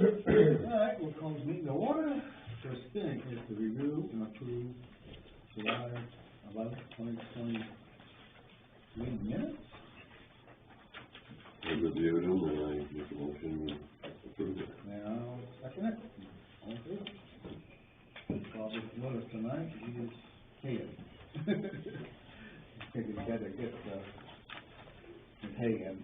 Alright, we'll call this meeting to order. First thing is to review and approve July 11th, 2023 minutes. I reviewed them and I make a motion to approve it. Now, second it. All in favor? Bob's with us tonight, he is here. Figured we had to get, Hagan.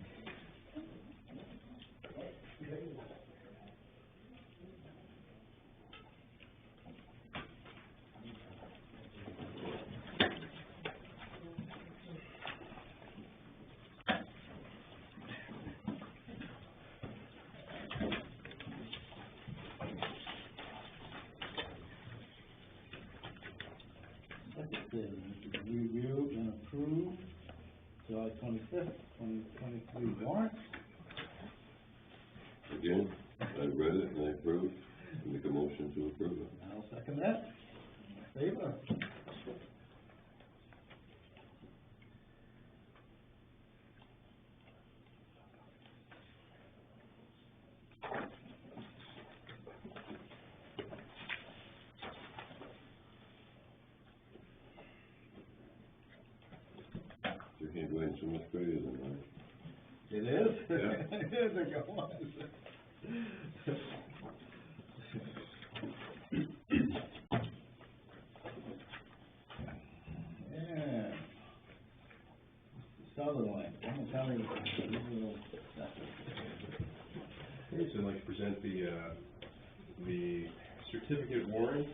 Review and approve July 25th, 2023 warrant. Again, I read it and I approved, and make a motion to approve it. I'll second that. All in favor? Your handwriting's so much better than mine. It is? Yeah. There you go. Yeah. Sutherland, I'm gonna tell you. Okay, so I'd like to present the certificate warrant,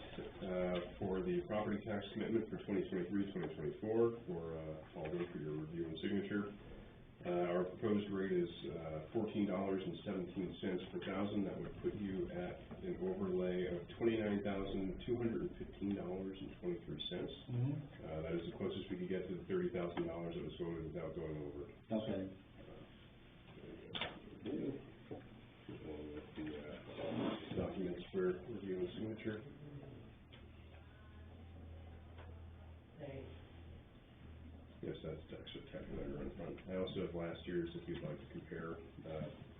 for the property tax commitment for 2023-2024 for all day for your review and signature. Our proposed rate is $14.17 per thousand. That would put you at an overlay of $29,215.23. That is the closest we could get to the $30,000 that was voted without going over. Okay. Along with the documents for review and signature. Yes, that's tax calculator in front. I also have last year's if you'd like to compare.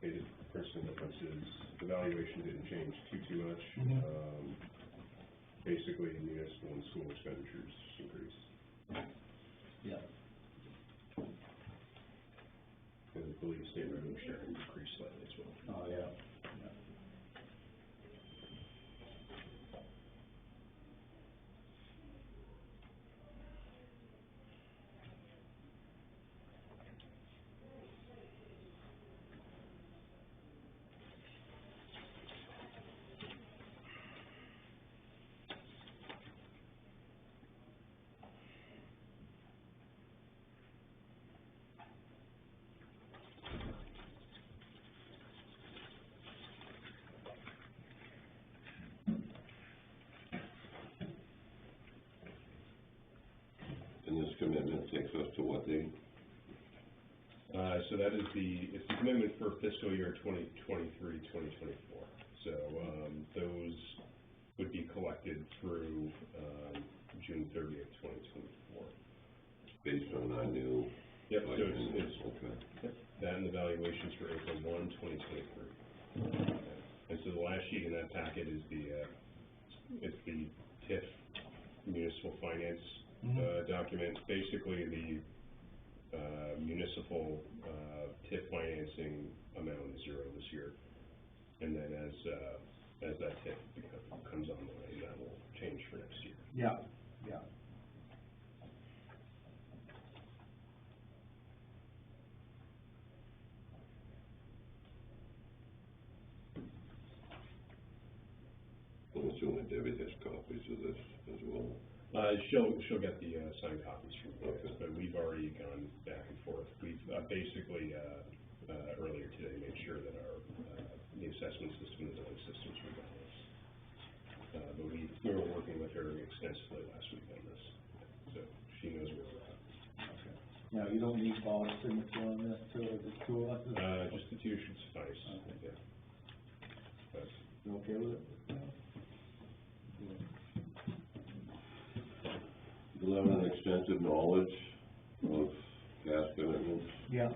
Basic principal differences. The valuation didn't change too much. Basically, municipal and school expenditures increased. Yeah. And I believe state revenue sharing decreased slightly as well. Oh, yeah. And this commitment takes us to what date? So that is it's the commitment for fiscal year 2023-2024. So those would be collected through June 30th, 2024. Based on our new. Yep. So it's okay. Yep, that and the valuations for April 1, 2023. And so the last sheet in that packet is it's the TIF municipal finance document. Basically, the municipal TIF financing amount is zero this year, and then as that TIF comes online, that will change for next year. Yeah, yeah. I'm assuming Debbie has copies of this as well. She'll get the signed copies from you guys, Okay. but we've already gone back and forth. We've basically earlier today made sure that our the assessment system and billing systems were done. But we were working with her extensively last week on this, so she knows where we're at. Okay. Now, you don't need Bob's signature on this, too, the two of us? Just the two should suffice. Okay. Yeah. But You okay with it? Do you have an extensive knowledge of gas commitments? Yeah.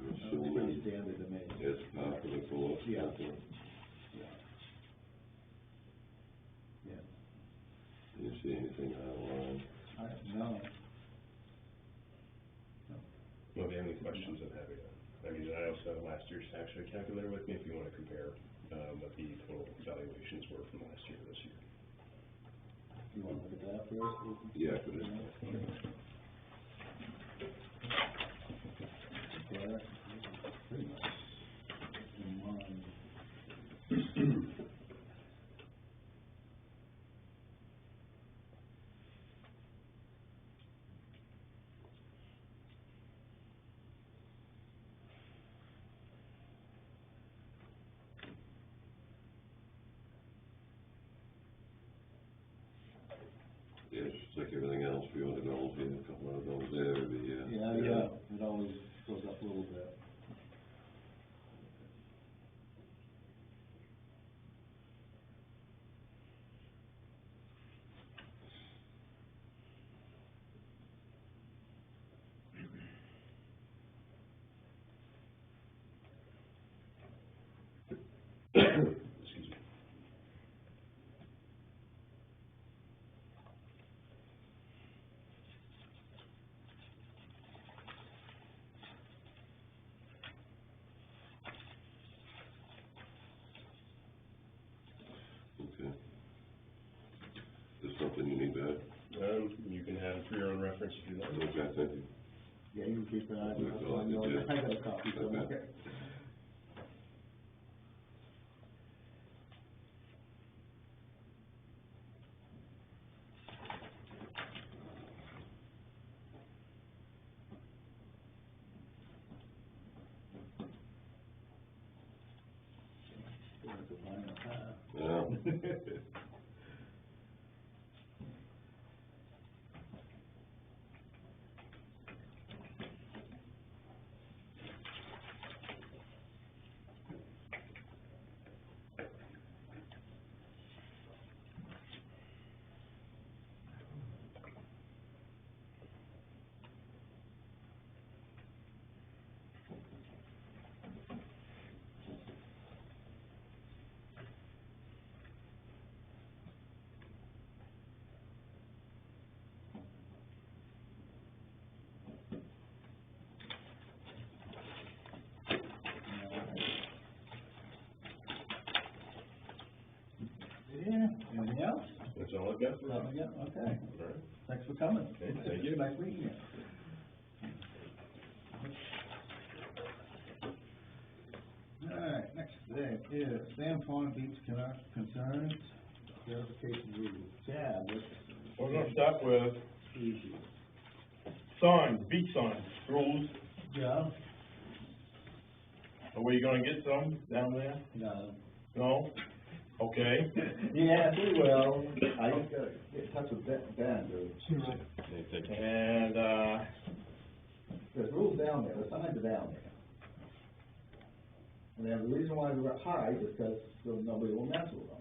I'm Pretty assuming standard to me. it's par for the course. Yeah. Okay. Yeah. Do you see anything out of line? No. Well, if you have any questions, I'm happy to. I mean, I also have last year's tax rate calculator with me if you want to compare what the total valuations were from last year to this year. You want to look at that first? Yeah, but it's, Yeah, that's pretty much in line. yeah, it's just like everything else, $300 here, a couple $100 there every year. Yeah, it always goes up a little bit. Excuse me. Okay. Is there something you need back? You can have it for your own reference if you like. Okay, thank you. Yeah, you can keep that. That's all I did, yeah. I got a copy, so, Okay. okay. Still have to find a car. Yeah. Yeah, anything else? That's all I've got for now. Yeah, okay. All right. Thanks for coming. Okay, thank you. Nice meeting you. All right, next thing is Sam Pond Beach concerns, verification rule. Chad, what's We're gonna start with easy? signs, beach signs, rules. Yeah, Are we gonna get some down there? no. No? Okay. Yeah, we will. I just gotta get in touch with Ben, dude. And, There's rules down there, the signs are down there. And then the reason why they're up high is because nobody will mess with them.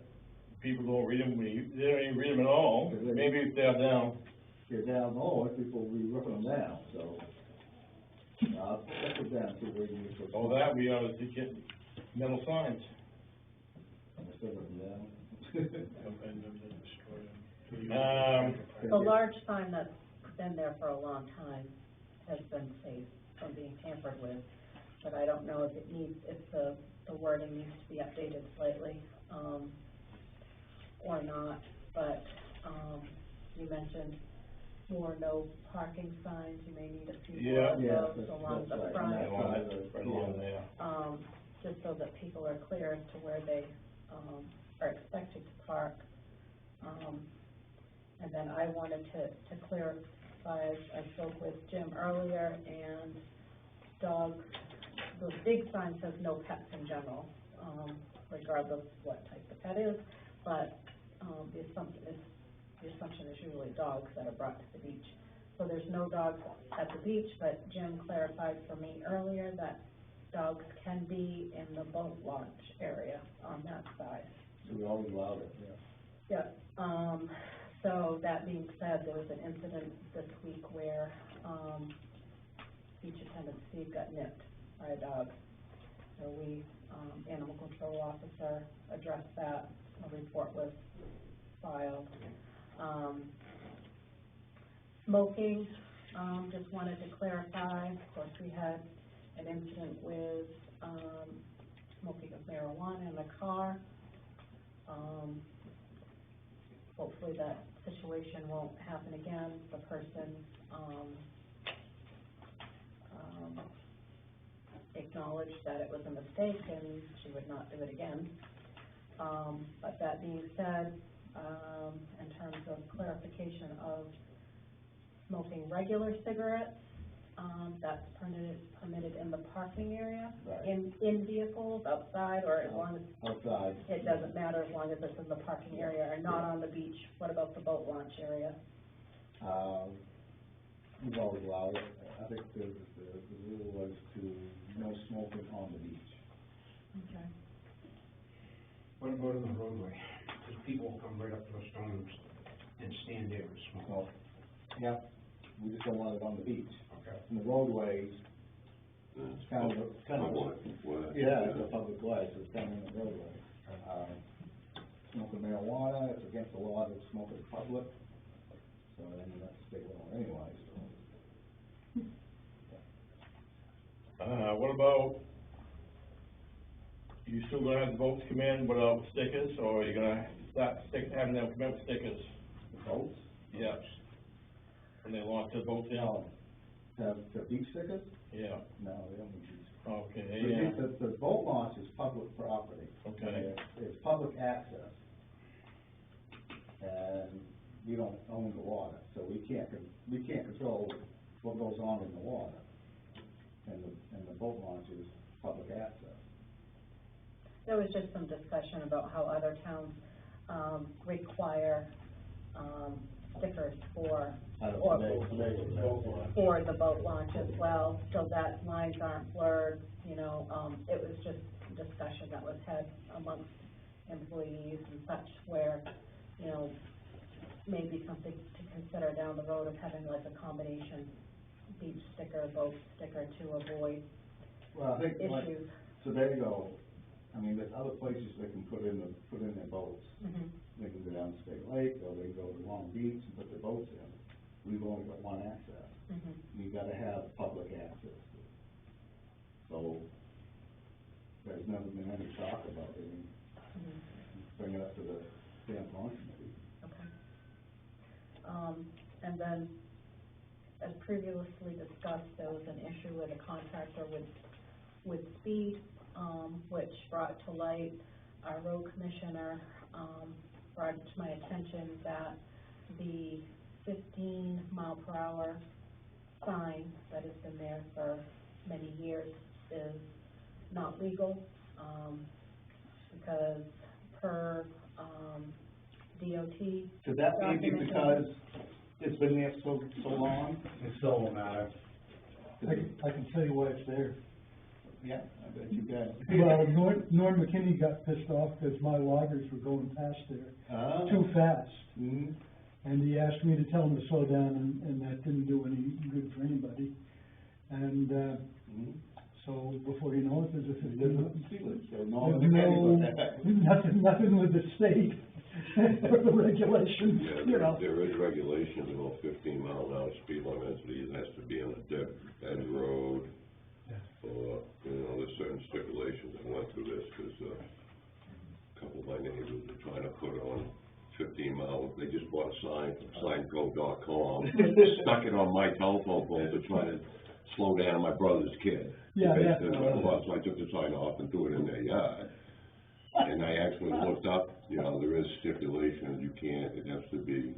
people don't read them, they don't even read them at all. Maybe if they're down. You're down low, people will be ripping them down, so. I'll check with them, see where you need to. All that, we ought to get metal signs. Instead of them down. The large sign that's been there for a long time has been safe from being tampered with, but I don't know if the wording needs to be updated slightly, or not, but, you mentioned more no parking signs, you may need a few more of Yeah, those along the right. front. Right along there. Just so that people are clear as to where they, are expected to park. And then I wanted to clarify, I spoke with Jim earlier, and dogs, the big sign says no pets in general, regardless what type the pet is, but, the assumption is usually dogs that are brought to the beach. So there's no dogs at the beach, but Jim clarified for me earlier that dogs can be in the boat launch area on that side. So we always allow it, yeah. Yeah, so that being said, there was an incident this week where, beach attendant Steve got nipped by a dog. So we, animal control patrol officer addressed that, a report was filed. Smoking, just wanted to clarify, of course, we had an incident with, smoking of marijuana in the car. Hopefully that situation won't happen again. The person, acknowledged that it was a mistake and she would not do it again. But that being said, in terms of clarification of smoking regular cigarettes, that's permitted in the parking area, Right. in vehicles, outside, or as long as, Outside. it doesn't matter as long as it's in the parking area or not on the beach. What about the boat launch area? We've always allowed it. I think the rule was to no smoking on the beach. Okay. What about in the roadway? Because people come right up to the stones and stand there and smoke. So, yeah, we just don't want it on the beach. Okay. In the roadways, It's kind of, public way. yeah, it's a public way, so it's kind of in the roadway. Smoking marijuana, it's against the law to smoke in public, so then that's state law anyway, so. What about, you still gonna have the boats come in without stickers, or are you gonna start having them come in with stickers? Boats? Yeah. When they launch the boats in? No. The beach stickers? Yeah, No, they don't need beach. okay, yeah, The boat launch is public property. Okay. It's public access. And we don't own the water, so we can't control what goes on in the water. And the boat launch is public access. There was just some discussion about how other towns, require, stickers for, or for the boat launch as well, so that lines aren't blurred, you know. It was just discussion that was had amongst employees and such, where, you know, maybe something to consider down the road of having like a combination beach sticker, boat sticker to avoid Well, I think, like, issues. so there you go. I mean, there's other places they can put in their boats. Mhm. They can go down to State Lake, or they can go to Long Beach and put their boats in. We've only got one access. Mhm. You gotta have public access. So, there's never been any talk about it, and Mhm. bring it up to the San Juan committee. Okay. And then, as previously discussed, there was an issue with a contractor with speed, which brought to light, our road commissioner, brought it to my attention that the 15-mile-per-hour sign that has been there for many years is not legal, because per, DOT. Could that be documentation- because it's been there so long? It still won't matter. I can tell you why it's there. Yeah, I bet you can. Well, Norm McKinney got pissed off because my loggers were going past there too fast. Mhm. And he asked me to tell him to slow down, and that didn't do any good for anybody. And, Mhm. so before you know it, there's a There's 15. nothing to it, so no There's one can that. nothing with the state or the regulations, Yeah, you know. there is regulations about 15-mile-an-hour speed limits, but it has to be on a dead road. Or, you know, there's certain stipulations. I went through this, because, a couple of my neighbors are trying to put it on 15 miles. They just bought a sign from signco.com, stuck it on my telephone pole to try to slow down my brother's kid. Yeah, yeah. So I took the sign off and threw it in their yard. And I actually looked up, you know, there is stipulations, you can't, it has to be,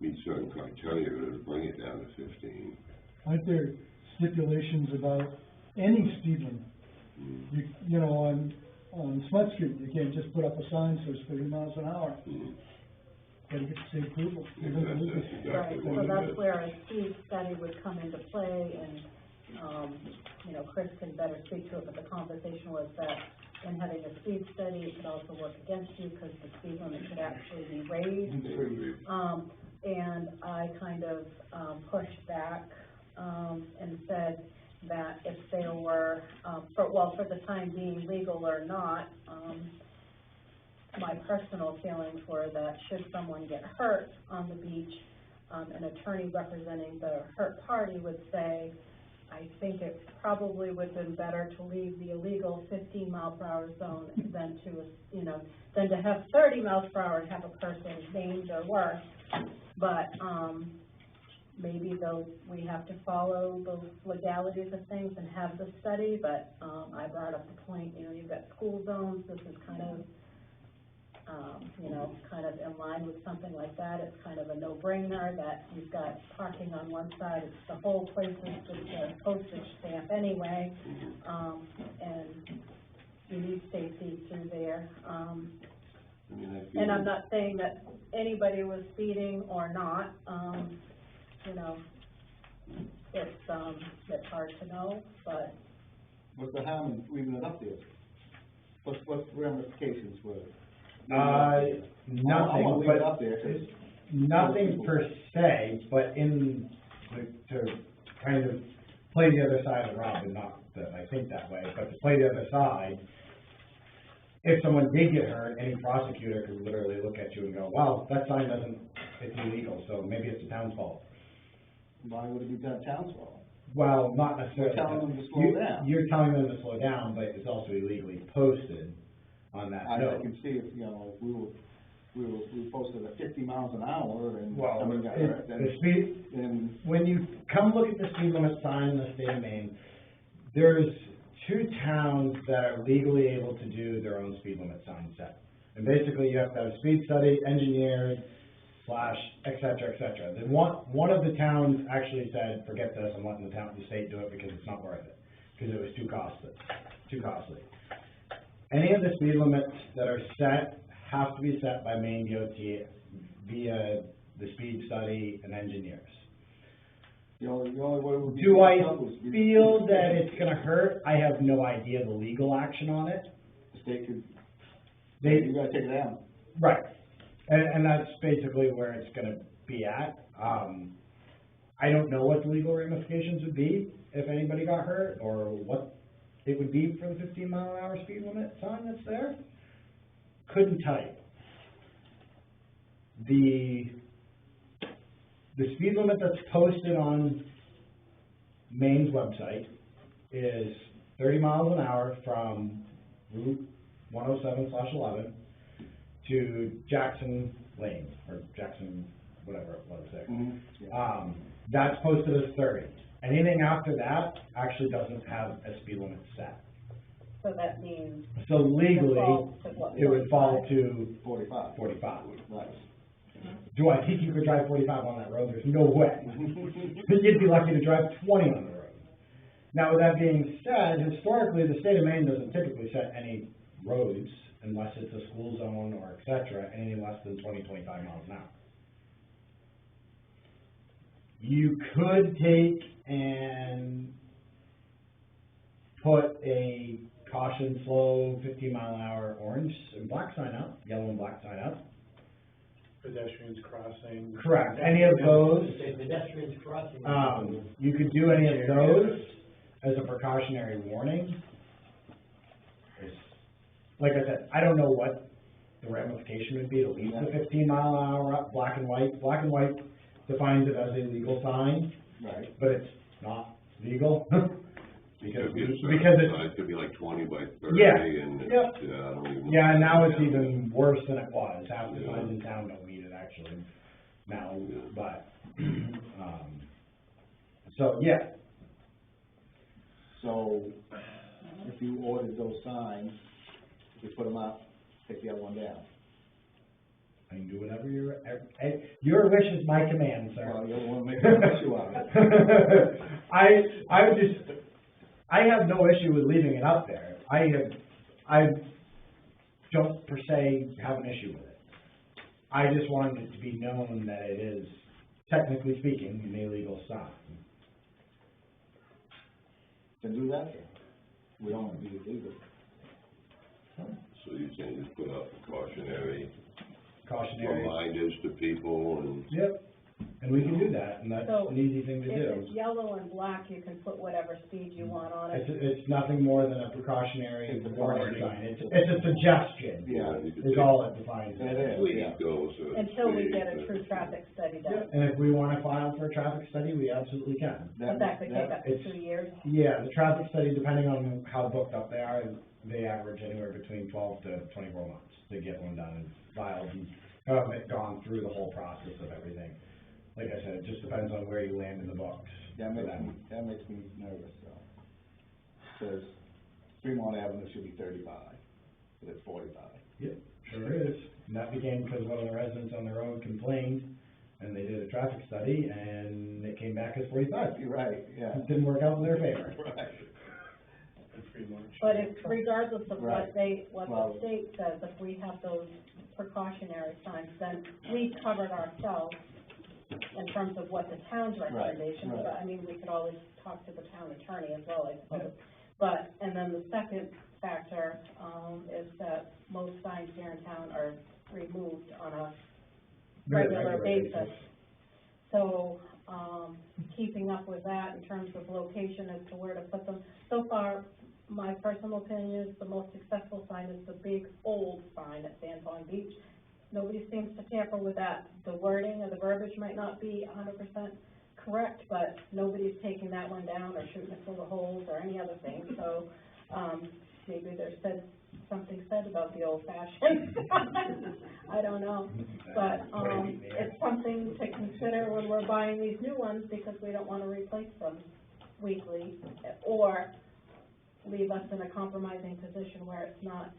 meet certain criteria to bring it down to 15. Aren't there stipulations about any speed limit? You know, on Smut Street, you can't just put up a sign that says 30 miles an hour. Mhm. Gotta get the state approval. That's exactly Right, what so it that's is. where a speed study would come into play, and, you know, Chris can better speak to it, but the conversation was that in having a speed study, it could also work against you, because the speed limit could actually be raised. And I kind of, pushed back, and said, that if they were, for the time being, legal or not, my personal feelings were that should someone get hurt on the beach, an attorney representing the hurt party would say, I think it probably would have been better to leave the illegal 15-mile-per-hour zone than to have 30 miles per hour and have a person maimed or worse. But, maybe we have to follow those legalities of things and have the study, but, I brought up the point, you've got school zones, this is kind of, kind of in line with something like that. It's kind of a no-brainer that you've got parking on one side, it's the whole place is just a postage stamp anyway, and you need safety through there. And I'm not saying that anybody was speeding or not, it's hard to know, but. What's the harm in leaving it up there? What's the ramifications for it? Nothing, I wanna leave but it up there, 'cause nothing per se, but to kind of play the other side of Robin, not that I think that way, but to play the other side, if someone did get hurt, any prosecutor could literally look at you and go, well, that sign it's illegal, so maybe it's the town's fault. why would it be done town's fault? Well, not necessarily. You're telling them to slow down. You're telling them to slow down, but it's also illegally posted on that I note. can see if, if we posted at 50 miles an hour and Well, somebody got hurt, the speed, then, when you come look at the speed limit sign in the state of Maine, there's 2 towns that are legally able to do their own speed limit sign set. And basically, you have to have a speed study, engineered, / et cetera, et cetera. Then one of the towns actually said, forget this, I'm letting the state do it because it's not worth it, because it was too costly. Any of the speed limits that are set have to be set by Maine DOT via the speed study and engineers. the only way it would be. Do I feel that it's gonna hurt? I have no idea the legal action on it. The state could, They, you gotta take it down. right, and that's basically where it's gonna be at. I don't know what the legal ramifications would be if anybody got hurt, or what it would be for the 15-mile-an-hour speed limit sign that's there. Couldn't tell you. The speed limit that's posted on Maine's website is 30 miles an hour from Route 107/11 to Jackson Lane, or Jackson, whatever it was there. Mm-hmm. Yeah. That's posted as 30. Anything after that actually doesn't have a speed limit set. So that means. So legally, Default to what, it would fall 45? to 45. 45. Right. Do I think you could drive 45 on that road? There's no way. You'd be lucky to drive 20 on the road. Now, with that being said, historically, the state of Maine doesn't typically set any roads unless it's a school zone or et cetera, anything less than 20, 25 miles an hour. You could take and put a caution slow 15-mile-an-hour orange and black sign up, yellow and black sign up. Pedestrians crossing. Correct. Any of those, Pedestrians crossing. you could do any of those as a precautionary warning. Like I said, I don't know what the ramification would be to leave the 15-mile-an-hour up, black and white. Black and white defines it as a legal sign, Right. but it's not legal. Because Could be a certain it's, size, could be like 20 by 30, Yeah. and it's, Yep. I don't even know. yeah, and now it's even worse than it was. Half the signs in town don't meet it actually now, but, so, yeah. So, if you ordered those signs, you put them up, take the other one down. I can do whatever your wish is my command, sir. Well, you don't wanna make an issue out of it. I have no issue with leaving it up there. I don't per se have an issue with it. I just wanted it to be known that it is, technically speaking, an illegal sign. Then do that then. We don't want to be illegal. So you're saying just put up cautionary Cautionary. reminders to people and. Yep. And we can do that, and that's So, an easy thing to do. If it's yellow and black, you can put whatever speed you want on it. It's nothing more than a precautionary It's a warning warning. sign. It's a suggestion, Yeah, You could is take- all it defines. It is. Please yeah. go a certain Until we speed, get a but- true traffic study done. And if we wanna file for a traffic study, we absolutely can. But that could take up to it's- 2 years. Yeah, the traffic study, depending on how booked up they are, they average anywhere between 12 to 24 months to get one done and filed and gone through the whole process of everything. Like I said, it just depends on where you land in the books. That for makes them. me, that makes me nervous, though. Says Fremont Avenue should be 35, but it's 45. Yep, sure is. And that began because one of the residents on the road complained, and they did a traffic study, and it came back as 45. You're right, yeah. It didn't work out in their favor. Right. But if, regardless of Right. what they, what Well- the state says, if we have those precautionary signs, then we've covered ourselves in terms of what the town's recommendations, right. but I mean, we could always talk to the town attorney as well, I suppose. But, and then the second factor, is that most signs here in town are removed on a Very regular basis. basis. So, keeping up with that in terms of location as to where to put them. So far, my personal opinion is the most successful sign is the big old sign at San Juan Beach. Nobody seems to tamper with that. The wording or the verbiage might not be 100% correct, but nobody's taking that one down or shooting it full of holes or any other thing. So, maybe there's something said about the old fashioned. I don't know. But, it's something to consider when we're buying these new ones because we don't want to replace them weekly or leave us in a compromising position where it's not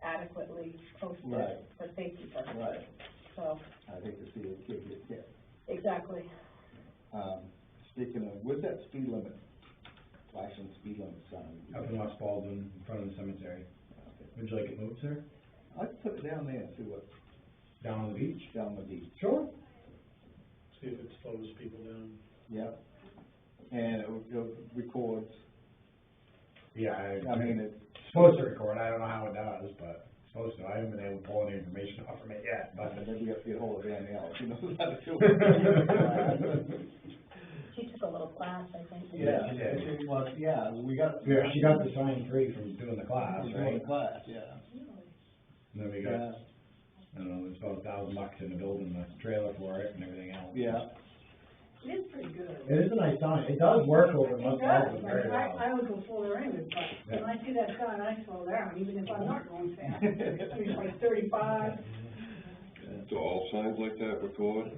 adequately posted Right. for safety purposes. Right. So, I hate to see a kid get hit. exactly. Speaking of, where's that speed limit, flashing speed limit sign? Up in West Baldwin, in front of the cemetery. Okay. Would you like it moved, sir? I'd put it down there and see what's Down on the beach? down the beach. Sure. See if it slows people down. Yeah. And it records, Yeah, I mean, it's, supposed to record, I don't know how it does, but it's supposed to. I haven't been able to pull any information off from it yet, but. maybe we have to get hold of Danielle, she knows how to do it. She took a little class, I think. Yeah, she did. She was, yeah, we got. Yeah, she got the sign free from doing the class, Doing right? the class, yeah. And then we got, I don't know, it's about $1,000 in the building, the trailer for it and everything else. Yeah. It is pretty good. It is a nice sign. It does work over It West does, Baldwin like, very well. I would go slower anyway, but when I see that sign, I slow down, even if I'm not going fast. I mean, like 35. Do all signs like that record?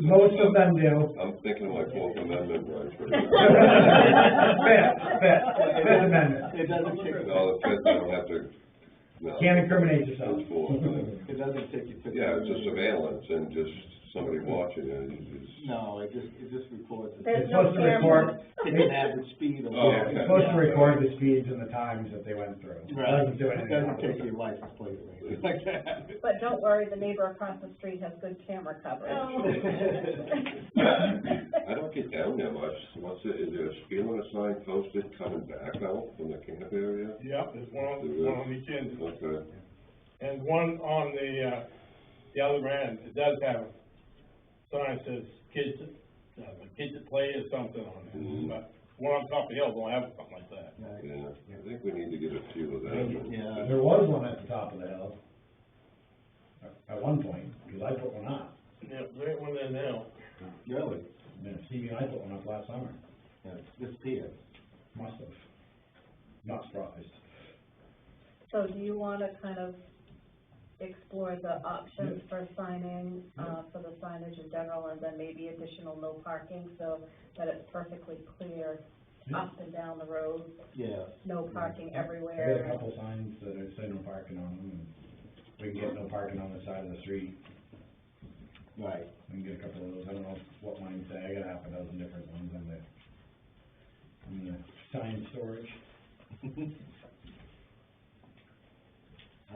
Most of them do. I'm thinking of my Fourth Amendment rights. Fifth Amendment. It doesn't take, No, the fifth, I don't have to, no. Can't incriminate yourself. It's Fourth Amendment. it doesn't take you 50. Yeah, it's a surveillance and just somebody watching it, it's. No, it just records. There's It's no supposed to record, It's an average speed of. Oh, it's okay. supposed to record the speeds and the times that they went through. It Right. doesn't do anything It doesn't else. take your license plate or anything like that. But don't worry, the neighbor across the street has good camera coverage. I don't get down there much. Is there a speed limit sign posted coming back out from the camp area? Yep, there's one on each end, Okay. and one on the other end, it does have a sign that says kids that play or something on it. Mhm. But one on top of the hill don't have something like that. Yeah, I think we need to get a few of them. Yeah. There was one at the top of the hill. At one point, because I put one up. Yeah, there ain't one there now. Really? And Stevie and I put one up last summer. Yeah, it's disappeared. Must have. Not surprised. So do you want to kind of explore the options for signing, for the signage in general, and then maybe additional no parking, so that it's perfectly clear up and down the road, Yeah. no parking I got a everywhere? couple signs that are say no parking on them, and we can get no parking on the side of the street. Right. We can get a couple of those, I don't know what mine say, I got half a dozen different ones in the sign storage.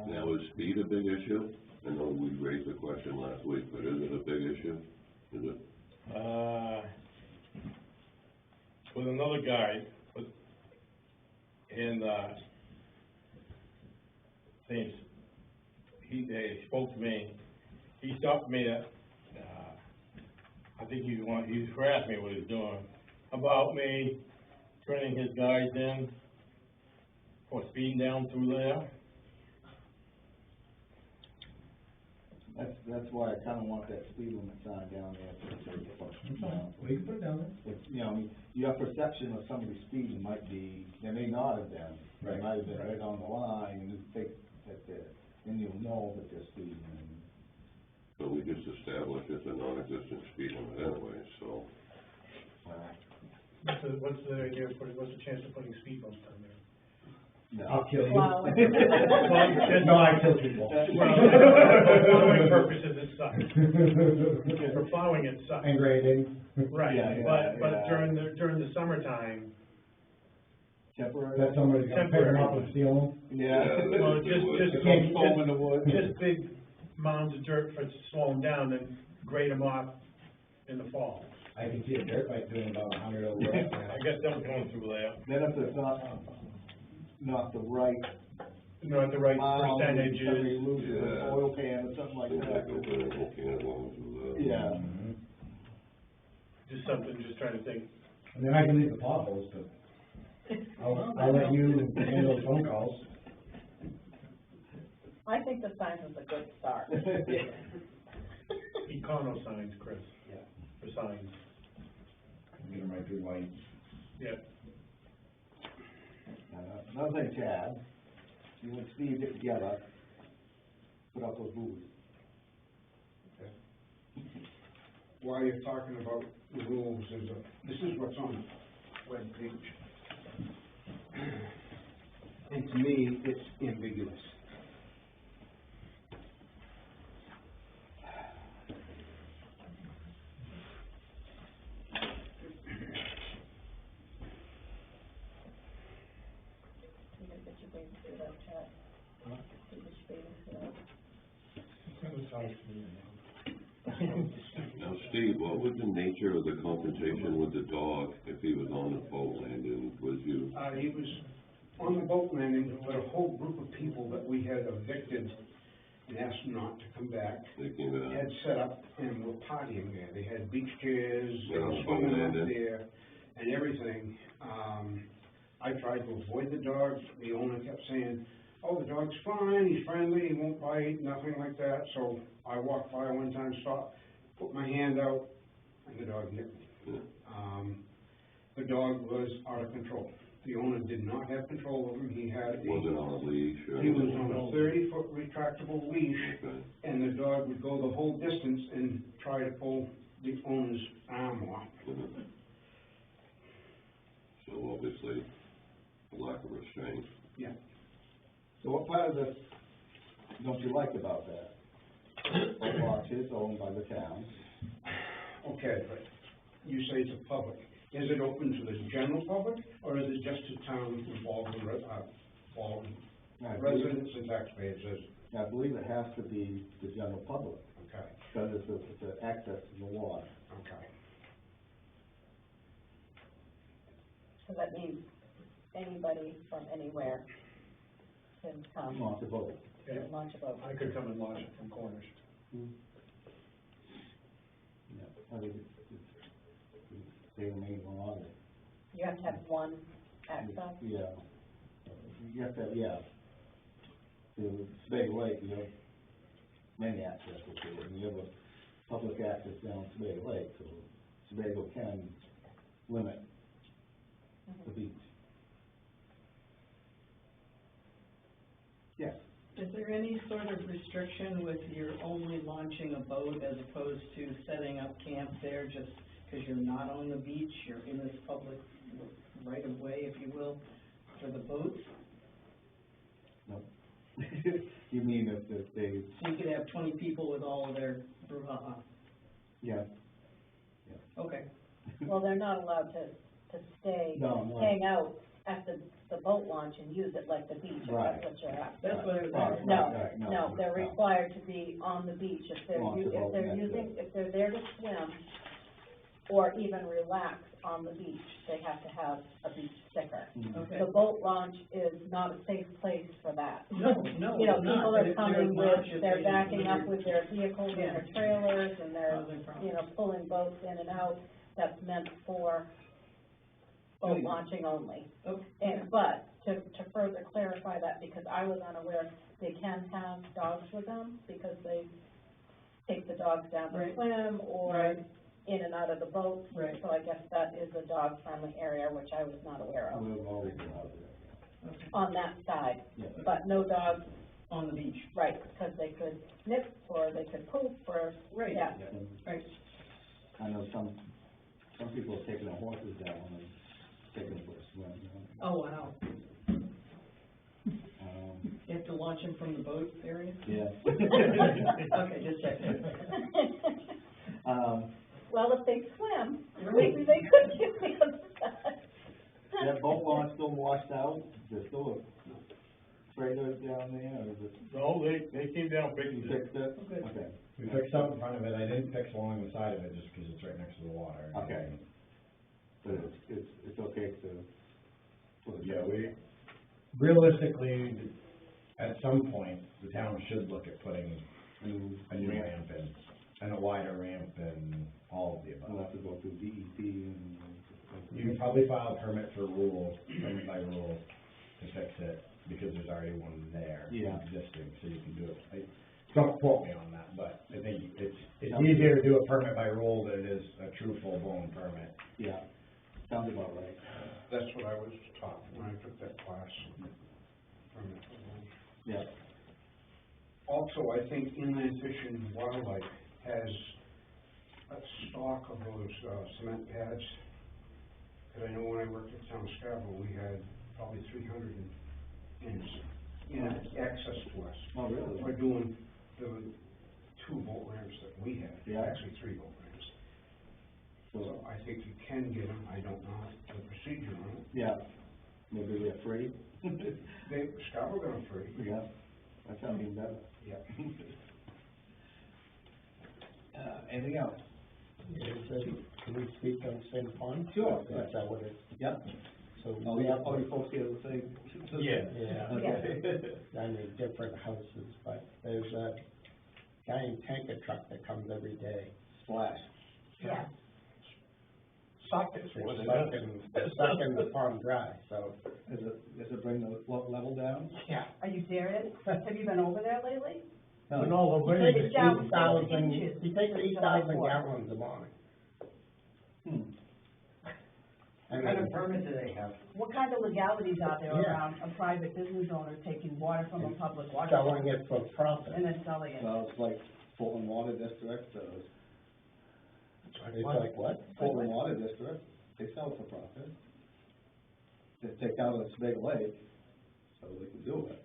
Now, is speed a big issue? I know we raised the question last week, but is it a big issue? Is it? With another guy, and, he spoke to me, he stopped me at, I think he's harassed me what he's doing, about me turning his guys in for speeding down through there. That's why I kinda want that speed limit sign down there. We can put it down there. It's, you know, I mean, your perception of somebody speeding might be, they may not have been. They Right. might have been right on the line, and you think that then you'll know that they're speeding. But we just established it's a non-existent speed limit anyway, so. What's the idea of putting, what's the chance of putting speed bumps down there? I'll kill you. Wow. No, I kill people. Well, for plowing purposes, it sucks. For plowing, it sucks. And grading. Right, Yeah, but yeah. during the summertime, Temporary? That somebody's gonna pick them up and steal them. Yeah. well, It just, would. just, Some foam in the wood. just big mounds of dirt for to slow them down, then grade them off in the fall. I can see a dirt bike doing about 100 over there. I guess they'll come through there. Then if it's not the right Not the right amount, somebody percentages. loses an Yeah. oil can or something like Seems like that. opening a whole can of worms with that. Yeah. Just something, just trying to think. And then I can leave the potholes, but I'll let you handle the phone calls. I think the sign is a good start. Econo signs, Chris. Yeah. For signs, Get them right through lights. yeah. Another thing, Chad, you and Steve get together, put up those buoys. While you're talking about the rules, this is what's on the webpage. And to me, it's ambiguous. You gotta get your baby through that, Chad. Get your baby through that. Now, Steve, what was the nature of the confrontation with the dog if he was on the boat landing? Was you, He was on the boat landing with a whole group of people that we had evicted and asked not to come back. they came out? Had set up and were partying there. They had beach chairs, they Yeah, were boat swimming out landing. there and everything. I tried to avoid the dogs. The owner kept saying, oh, the dog's fine, he's friendly, he won't bite, nothing like that. So I walked by one time, stopped, put my hand out, and the dog nipped me. Yeah. The dog was out of control. The owner did not have control of him. He had Was it on a leash or? he was on a 30-foot retractable leash, Okay. and the dog would go the whole distance and try to pull the owner's arm off. Mhm. So obviously, a lack of restraint. Yeah. So what part of this don't you like about that? Boat launch is owned by the town. Okay, but you say it's a public. Is it open to the general public, or is it just to town involved I believe- residents and taxpayers? I believe it has to be the general public, Okay, because it's an access to the water. okay. So that means anybody from anywhere can come Launch a boat. and launch a boat. I could come and launch it from Cornish. Yeah, I think it's state of Maine law. You have to have one access. Yeah. You have to, yeah. To Sebago Lake, you have many accesses to it, and you have a public access down Sebago Lake, so Sebago can limit the beach. Yes. Is there any sort of restriction with you're only launching a boat as opposed to setting up camp there just because you're not on the beach, you're in this public right of way, if you will, for the boats? No. You mean if they, So you could have 20 people with all of their brouhaha. yeah. Okay. Well, they're not allowed to stay, No, no. hang out at the boat launch and use it like the beach, if Right. that's what you're after. That's what I was Right, asking. right, No, they're required to be on the beach if they're, On the boat, if they're that's using, it. if they're there to swim or even relax on the beach, they have to have a beach sticker. Okay. The boat launch is not a safe place for that. No, You know, it's not, people but are if coming they're with, obnoxious, they're they- backing up with their vehicles and Yeah. their trailers, and they're, Causing problems. you know, pulling boats in and out, that's meant for boat Doing- launching only. Okay. And, but, to further clarify that, because I was unaware, they can have dogs with them, because they take the dogs down to Right. swim, or Right. in and out of the boat. Right. So I guess that is a dog-friendly area, which I was not aware of, We've always been out there. Okay. on that side. Yeah. But no dogs, On the beach. right, because they could nip, or they could poop, or, Right. yeah. Yeah. Right. I know some people are taking their horses down and taking them for a swim, you know. Oh, wow. Um, You have to launch them from the boat area? yeah. Okay, just checking. Well, if they swim, Right. maybe they could do the other side. That boat launch still washed out, there's still a trailer down there, or is it, No, they came down, you fixed it. fixed it? Okay. Okay. We fixed up in front of it, I didn't fix along the side of it just because it's right next to the water. Okay. But it's okay to put it. Yeah, realistically, at some point, the town should look at putting a new ramp in, and a wider ramp and all of the We'll above. have to go through DEP and. You can probably file a permit by rule to fix it, because there's already one there, Yeah. existing, so you can do it. Don't quote me on that, but I think it's easier to do a permit by rule than it is a true full-blown permit. Yeah, sounds about right. That's what I was taught when I took that class. Yeah. Also, I think Inland Fish and Wildlife has a stock of those, cement pads. Cause I know when I worked at Town Scarborough, we had probably 300 in access to us. Oh, really? We're doing the 2 boat ramps that we have, Yeah. actually 3 boat ramps. So, So I think you can get them, I don't know the procedure on it. yeah, maybe they're free. Scarborough got them free. Yeah, that sounds even better. Yeah. Anything else? Can we speak on the same pond? Sure. Is that what it, Yep. so? Oh, we have, all you folks here the same? Yeah. Yeah, Okay. I mean, different houses, but there's a guy in tanker truck that comes every day. Splash. Yeah. Sockets, It's stuck in the pond dry, so. Does it bring the level down? Yeah. Are you serious? Have you been over there lately? But no, the He rain takes is down 8,000, inches. he takes 8,000 gallons a morning. Hmm. And permit do they have? What kind of legalities are there Yeah. around a private business owner taking water from a public water selling source it for profit. and then selling it? Well, it's like Fulton Water District, It's like what? Fulton Water District, they sell it for profit. They take out a big lake, so they can do it.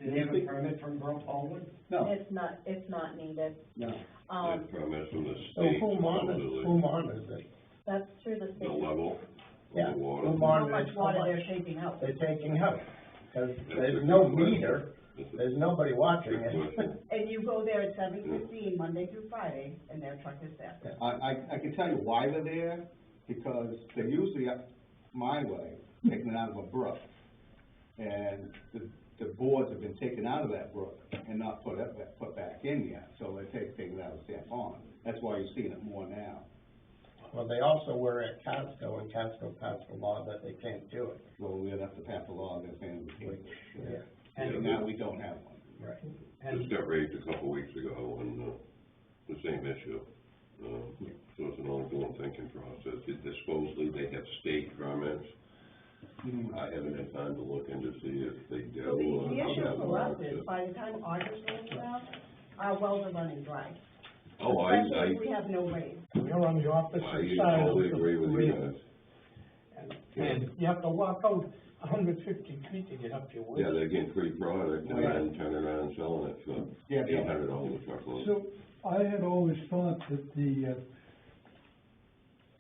Do they have a permit from Borough Baldwin? No, It's not needed. no. Um, That permits from the So state, who supposedly, monitors it? that's through the the state. level Yeah, of the water. who How monitors much how water much they're taking out? they're taking out? Because That's there's a no good question. meter, That's a there's nobody watching good it. question. And you go there at 7:15, Monday through Friday, and their truck is there. I can tell you why they're there, because they're usually up my way, taking it out of a brook. And the boards have been taken out of that brook and not put back in yet, so they're taking it out of San Pond. That's why you're seeing it more now. Well, they also were at Casco, and Casco passed a law that they can't do it. So we'd have to pass a law that's saying we can't. Yeah. And now we don't have one. Right. This got raised a couple of weeks ago on, the same issue. So it's an ongoing thinking process. Supposedly they have state permits. I haven't had time to look in to see if they do. So the or how issue that for us works. is, by the time August rolls around, our wells are running dry. Oh, Especially if we have no rain. We're on the opposite I side of totally the agree with you river. guys. And you have to walk out 150 feet to get up your way. Yeah, they're getting free product and then turn around and selling it for Yeah, yeah. $800 a truckload. So, I had always thought that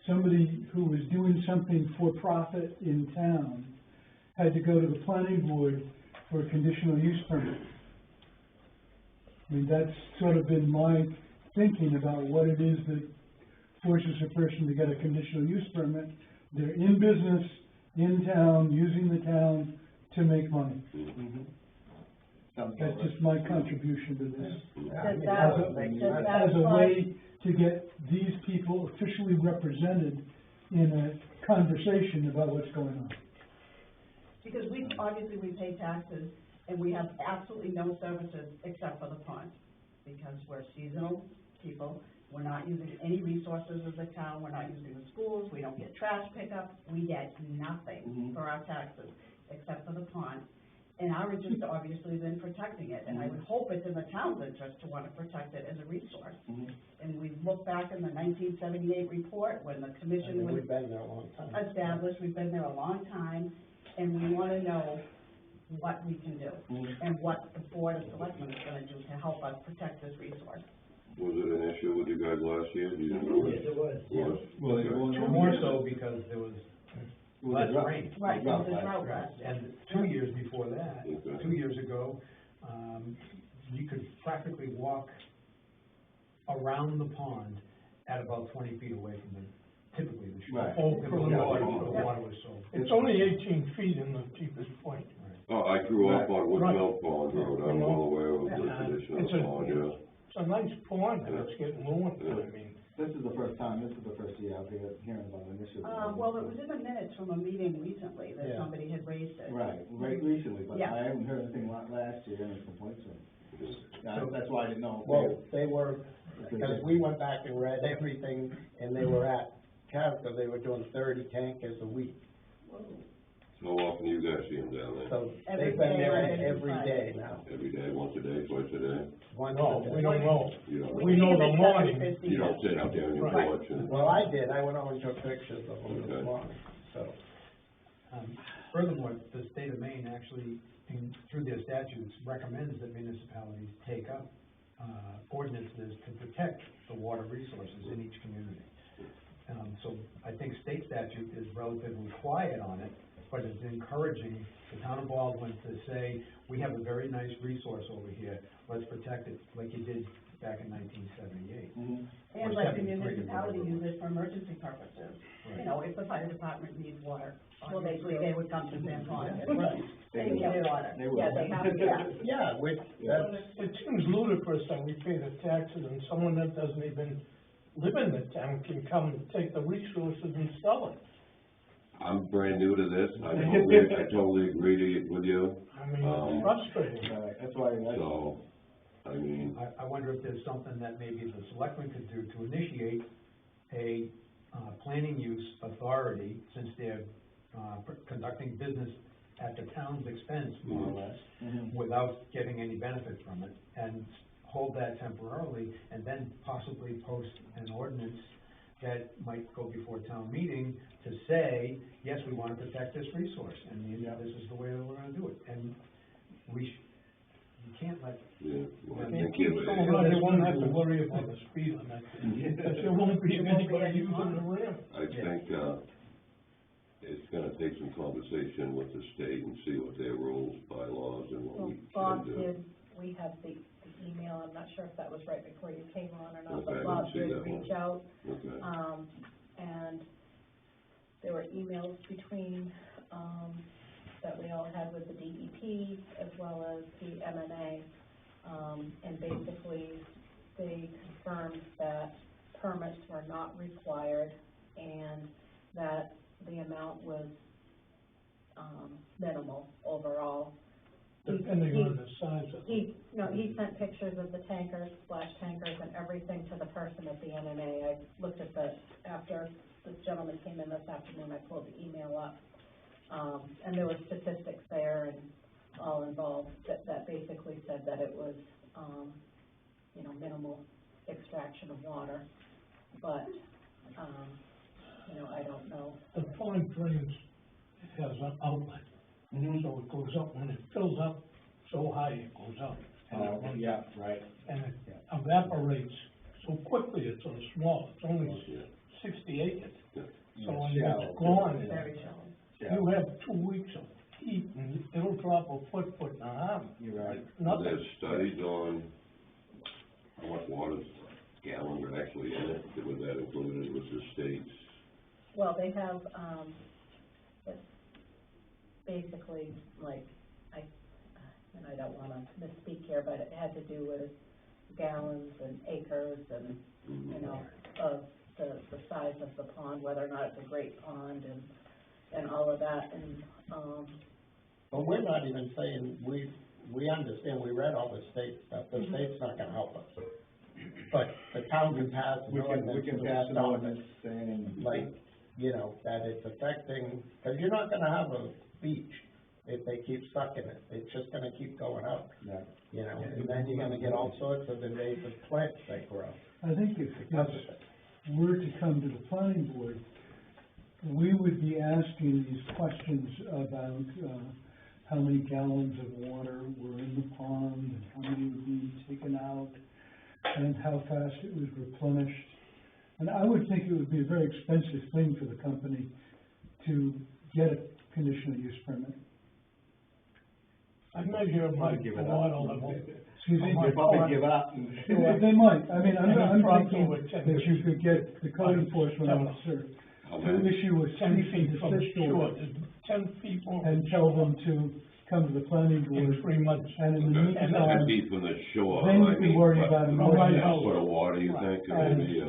somebody who was doing something for profit in town had to go to the planning board for a conditional use permit. I mean, that's sort of been my thinking about what it is that forces a person to get a conditional use permit. They're in business, in town, using the town to make money. Mhm. That's just my contribution to this. Does As that, a, does that as a apply? way to get these people officially represented in a conversation about what's going on. Because obviously we pay taxes, and we have absolutely no services except for the pond, because we're seasonal people, we're not using any resources of the town, we're not using the schools, we don't get trash pickup, we get nothing for our taxes, except for the pond. And our interest obviously is in protecting it, and I would hope it's in the town's interest to want to protect it as a resource. And we look back in the 1978 report, when the commission was We've been there a long time. established, we've been there a long time, and we want to know what we can do, and what the Board of Selectmen is going to do to help us protect this resource. Was it an issue with you guys last year? Do you know? Yes, it was. Was? Well, it was. More so because there was less rain. Right, there's a drought last year. And 2 years before that, Okay. 2 years ago, you could practically walk around the pond at about 20 feet away from the, typically the shore. Right. Oh, for the water. The water was so. It's only 18 feet in the deepest point. Oh, I grew up on Right. Woodmill Pond Road, I'm well aware of the Yeah. condition of It's the a- pond, yeah. It's a nice pond, and it's getting ruined, I mean. This is the first year I've been hearing about an issue. Well, it was in the minutes from a meeting recently that Yeah. somebody had raised it. Right recently, but Yeah. I haven't heard anything last year, any complaints from it. That's why I didn't know. Well, they were, because we went back and read everything, and they were at Casco, they were doing 30 tankers a week. How often do you guys see them down there? So Every they've been day, there Monday through every Friday. day now. Every day, once a day, twice a day? Once No, a day. we don't know. You don't, We know the morning. you don't sit out there on your Right. porch and? Well, I did, I went over and took pictures of them Okay. this morning, so. Furthermore, the state of Maine actually, through their statutes, recommends that municipalities take up ordinances to protect the water resources in each community. So I think state statute is relatively quiet on it, but it's encouraging the town of Baldwin to say, we have a very nice resource over here, let's protect it, like you did back in 1978. And Or let the 73 or municipality whatever. use it for emergency purposes. You Right. know, if the fire department needs water, Well, they obviously do. they would come to San Juan. Right. They get water. They will. Yeah, they have, yeah. Yeah, which, that's, It seems ludicrous that we pay the taxes and someone that doesn't even live in the town can come and take the resources and sell it. I'm brand new to this, I totally agree with you, I mean, Um, it's frustrating. Right, that's why so, I mean, I wonder if there's something that maybe the selectmen could do to initiate a, planning use authority, since they're, conducting business at the town's expense, more or less, without getting any benefit from it, and hold that temporarily, and then possibly post an ordinance that might go before town meeting to say, yes, we wanna protect this resource, and this is the way that we're gonna do it, and you can't let, yeah, well, I They think keep it going on, they won't have to worry about the speed limit, because there won't be anybody using the ramp. I think, it's gonna take some conversation with the state and see what their rules, bylaws, and what Well, we Bob can do. did, we have the email, I'm not sure if that was right before you came on or not, Okay, I but didn't Bob see did that one. reach out, Okay, and there were emails between, that we all had with the DEP as well as the MMA. And basically, they confirmed that permits were not required and that the amount was, minimal overall. Depending on the size of it. He sent pictures of the tankers, splash tankers and everything to the person at the MMA. I looked at after this gentleman came in this afternoon, I pulled the email up. And there were statistics there and all involved that basically said that it was, minimal extraction of water. But, I don't know. The pond drains, has an outlet, so it goes up, when it fills up so high, it goes up. And it runs yeah, right. and it evaporates so quickly, it's so small, it's only 60 acres. So when it's gone, Very shallow. you have 2 weeks of heat, and it'll drop a foot and a half. You're right. Nothing. there's studies on how much water's gallons are actually in it? Was that included with the state's? Well, they have, it's basically like, and I don't wanna misspeak here, but it had to do with gallons and acres and, you know, of the size of the pond, whether or not it's a great pond and all of that, and, But we're not even saying, we understand, we read all the state stuff, the state's not gonna help us. But the town can pass an We ordinance can to pass an stop ordinance it, saying. like, you know, that it's affecting, cause you're not gonna have a beach if they keep sucking it, it's just gonna keep going up, Yeah. you know, and then you're gonna get all sorts of invasive plants that grow. I think if because of this it. were to come to the planning board, we would be asking these questions about, how many gallons of water were in the pond, and how many would be taken out, and how fast it was replenished. And I would think it would be a very expensive thing for the company to get a conditional use permit. I measure my Give it up. water level. Excuse me? My They probably pond. give up. They might, I mean, And I'm it's dropped thinking over 10 that you could get the code enforcement officer How to many? issue a 10 cease and feet from the desist shore, order there's 10 feet over and the tell shore them to come to the planning in board, 3 months. and in the Okay. And meantime, 10 feet from the shore, then you I can mean, worry what, about an From my ordinance. house. foot of water, you think, or Right. maybe,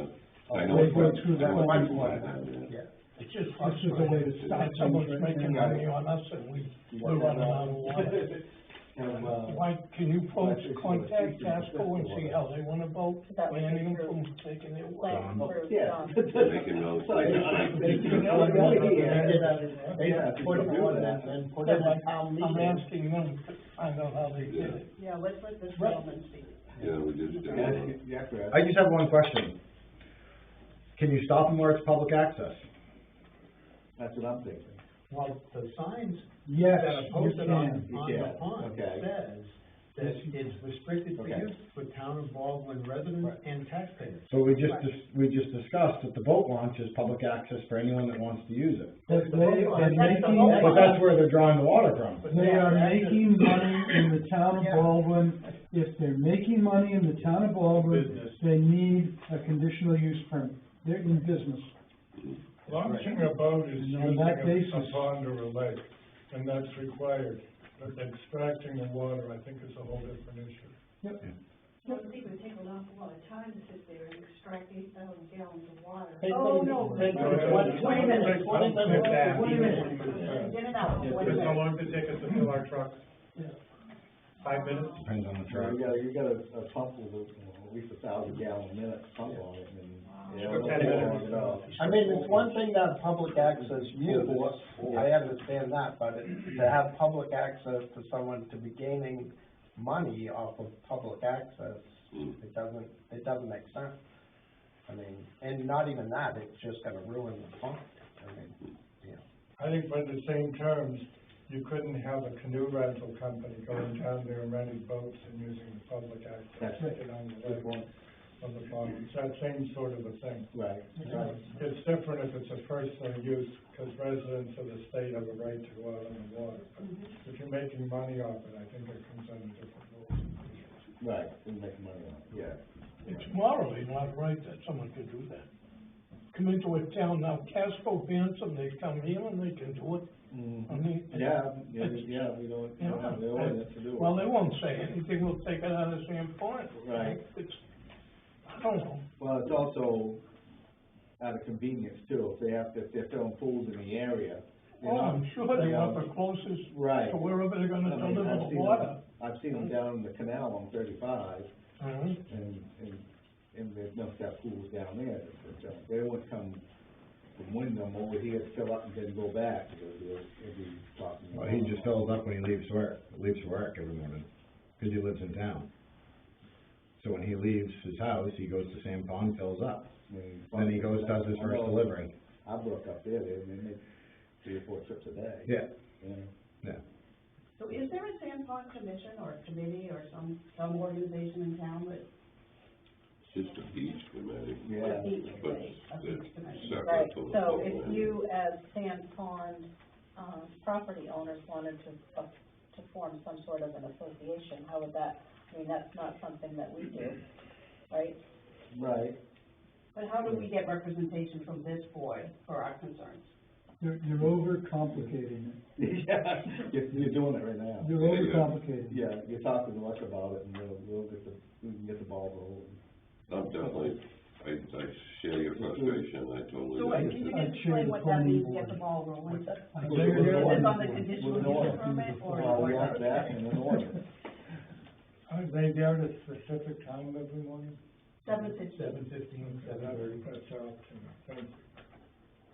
I know They it's go what- through that I know much it's water. what- Yeah. It's just This is the way frustrating to stop that someone's things right making now. money on us and we're running out of water. And, Why, can you folks actually, contact so it's Casco and see how they wanna vote, That would be banning them true. from taking their water? land through, Yeah. They can know. They put an ordinance and put it in town I'm meeting. asking them to find out how they did it. Yeah, let's let this gentleman speak. Yeah, we just, Yeah, correct. I just have one question. Can you stop them where it's public access? That's what I'm thinking. Well, the signs yes, that are you posted on can. You the can, pond okay. says that it's restricted for Okay. use for town of Baldwin residents and taxpayers. So we just discussed that the boat launch is public access for anyone that wants to use it. But the they boat are launch. That's the making, boat But that's where they're drawing the water from. they are making money in the town of Yeah. Baldwin. If they're making money in the town of Baldwin, Business. they need a conditional use permit. They're in business. Launching a boat is And on using that a basis- pond or a lake, and that's required. But extracting the water, I think, is a whole different issue. Well, I think it would take an awful lot of time to sit there and extract 8,000 gallons of water. Oh, no. Take No, no, 20 minutes, 20 minutes. Get it out, 20 How minutes. long does it take us to fill our trucks? 5 minutes? Depends on the So truck. you got a pump with, at least 1,000 gallon a minute pump on it, and, you know, For 10 minutes. I mean, it's one thing to have public access use, I understand that, but to have public access to someone to be gaining money off of public access, it doesn't make sense. I mean, and not even that, it's just gonna ruin the pond, I mean, yeah. I think by the same terms, you couldn't have a canoe rental company going down there and renting boats and using the public access That's to right. get on the Good lake point. of the pond. It's that same sort of a thing. Right, right. It's different if it's a personal use, because residents of the state have a right to go out on the water. But if you're making money off it, I think it comes under different rules. Right, we make money on it, yeah. It's morally not right that someone could do that. Come into a town, now Casco bans them, they come here and they can do it. I mean. Yeah, we don't have the ordinance to do it. Well, they won't say anything, we'll take it out of the same point. Right. It's, I don't know. Well, it's also out of convenience too, if they're filling pools in the area. you Oh, know, I'm sure they you want know, the closest Right. to wherever they're gonna I mean, deliver I've the seen water. I've seen them down in the canal on 35, Mhm. and there's no step pools down there. But, they wouldn't come from Wyndham over here to fill up and then go back, they'd be talking. Well, he just fills up when he leaves work every morning, because he lives in town. So when he leaves his house, he goes to Sam Pond, fills up. I mean, Then he does his I first know delivery. I broke up there, they make 3 or 4 trips a day. Yeah, Yeah. yeah. So is there a San Pond commission or a committee or some organization in town that? It's just a beach committee. Yeah. Beach But committee, a it's beach committee. separate right, to the so whole if thing. you as Sand Pond, property owners wanted to form some sort of an association, how would that, I mean, that's not something that we do, right? Right. But how do we get representation from this board for our concerns? You're overcomplicating it. Yeah, you're doing it right now. You're overcomplicating it. Yeah, you're talking to us about it, and we can get the ball rolling. I'm definitely, I share your frustration, I totally. So wait, can you I'd just share explain the what that planning means, board. get the ball rolling? I With share the the Is ordinance. this on the planning board. conditional With an use ordinance. permit or? Well, we have that and an ordinance. Are they there at a specific time every morning? 7:15. 7:15, 7:30. That's all.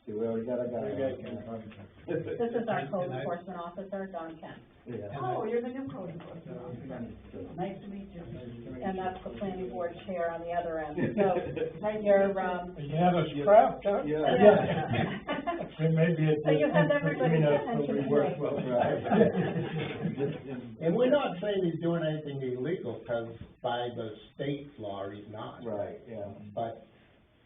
See, we already got a guy. This is our code enforcement officer, Don Kent. Yeah. Oh, you're the new code enforcement officer. Nice to meet you. And that's the planning board chair on the other end. So, you're, You have us trapped, huh? Yeah. There may be a So you have distance everybody's between us, but attention we work tonight. well. Right. And we're not saying he's doing anything illegal, because by the state law, he's not. Right, yeah. But,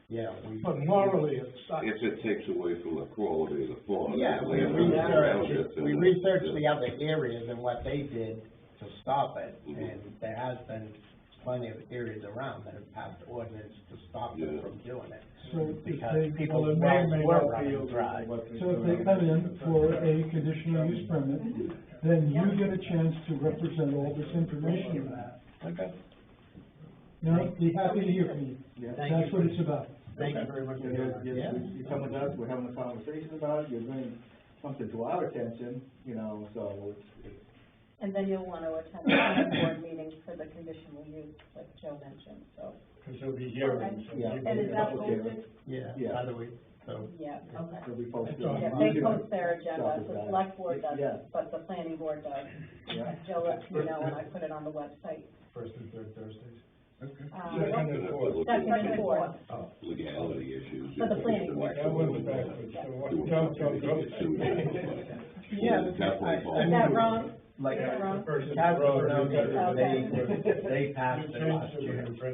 yeah, we. But morally, it sucks. If it takes away from the quality of the pond. Yeah, the we land around it, researched, then we that- researched the other areas and what they did to stop it, Mhm. and there has been plenty of areas around that have passed ordinance to stop them Yeah. from doing it. So if Because they, people's Well, it may wells or may were not be running illegal, dry. what they so if do. they come in for a conditional use permit, then you get a chance to represent all this information you have. Okay. No, be happy to hear from you. Yeah. Thank That's you. what it's about. Thank you very much for You're, doing that. you're coming to us, we're having a conversation about it, you're bringing something to our attention, you know, so it's, and then you'll want to attend the planning board meeting for the conditional use, like Joe mentioned, so, Cause there'll be hearings. Okay. Yeah. And is that Okay. posted? Yeah, Yeah. by the way, so. yeah. Okay. it'll be posted. Yeah, they post their agenda, the select board Yeah. doesn't, but the planning board does. Yeah. Joe lets me know, and I put it on the website. First and third Thursdays. Second and fourth. Second and fourth, Legality issues. For the planning board. That was backwards, so what, go. Yeah, Definitely. is that wrong? Like, Is that wrong? Casper, Okay. they passed it last year. Okay.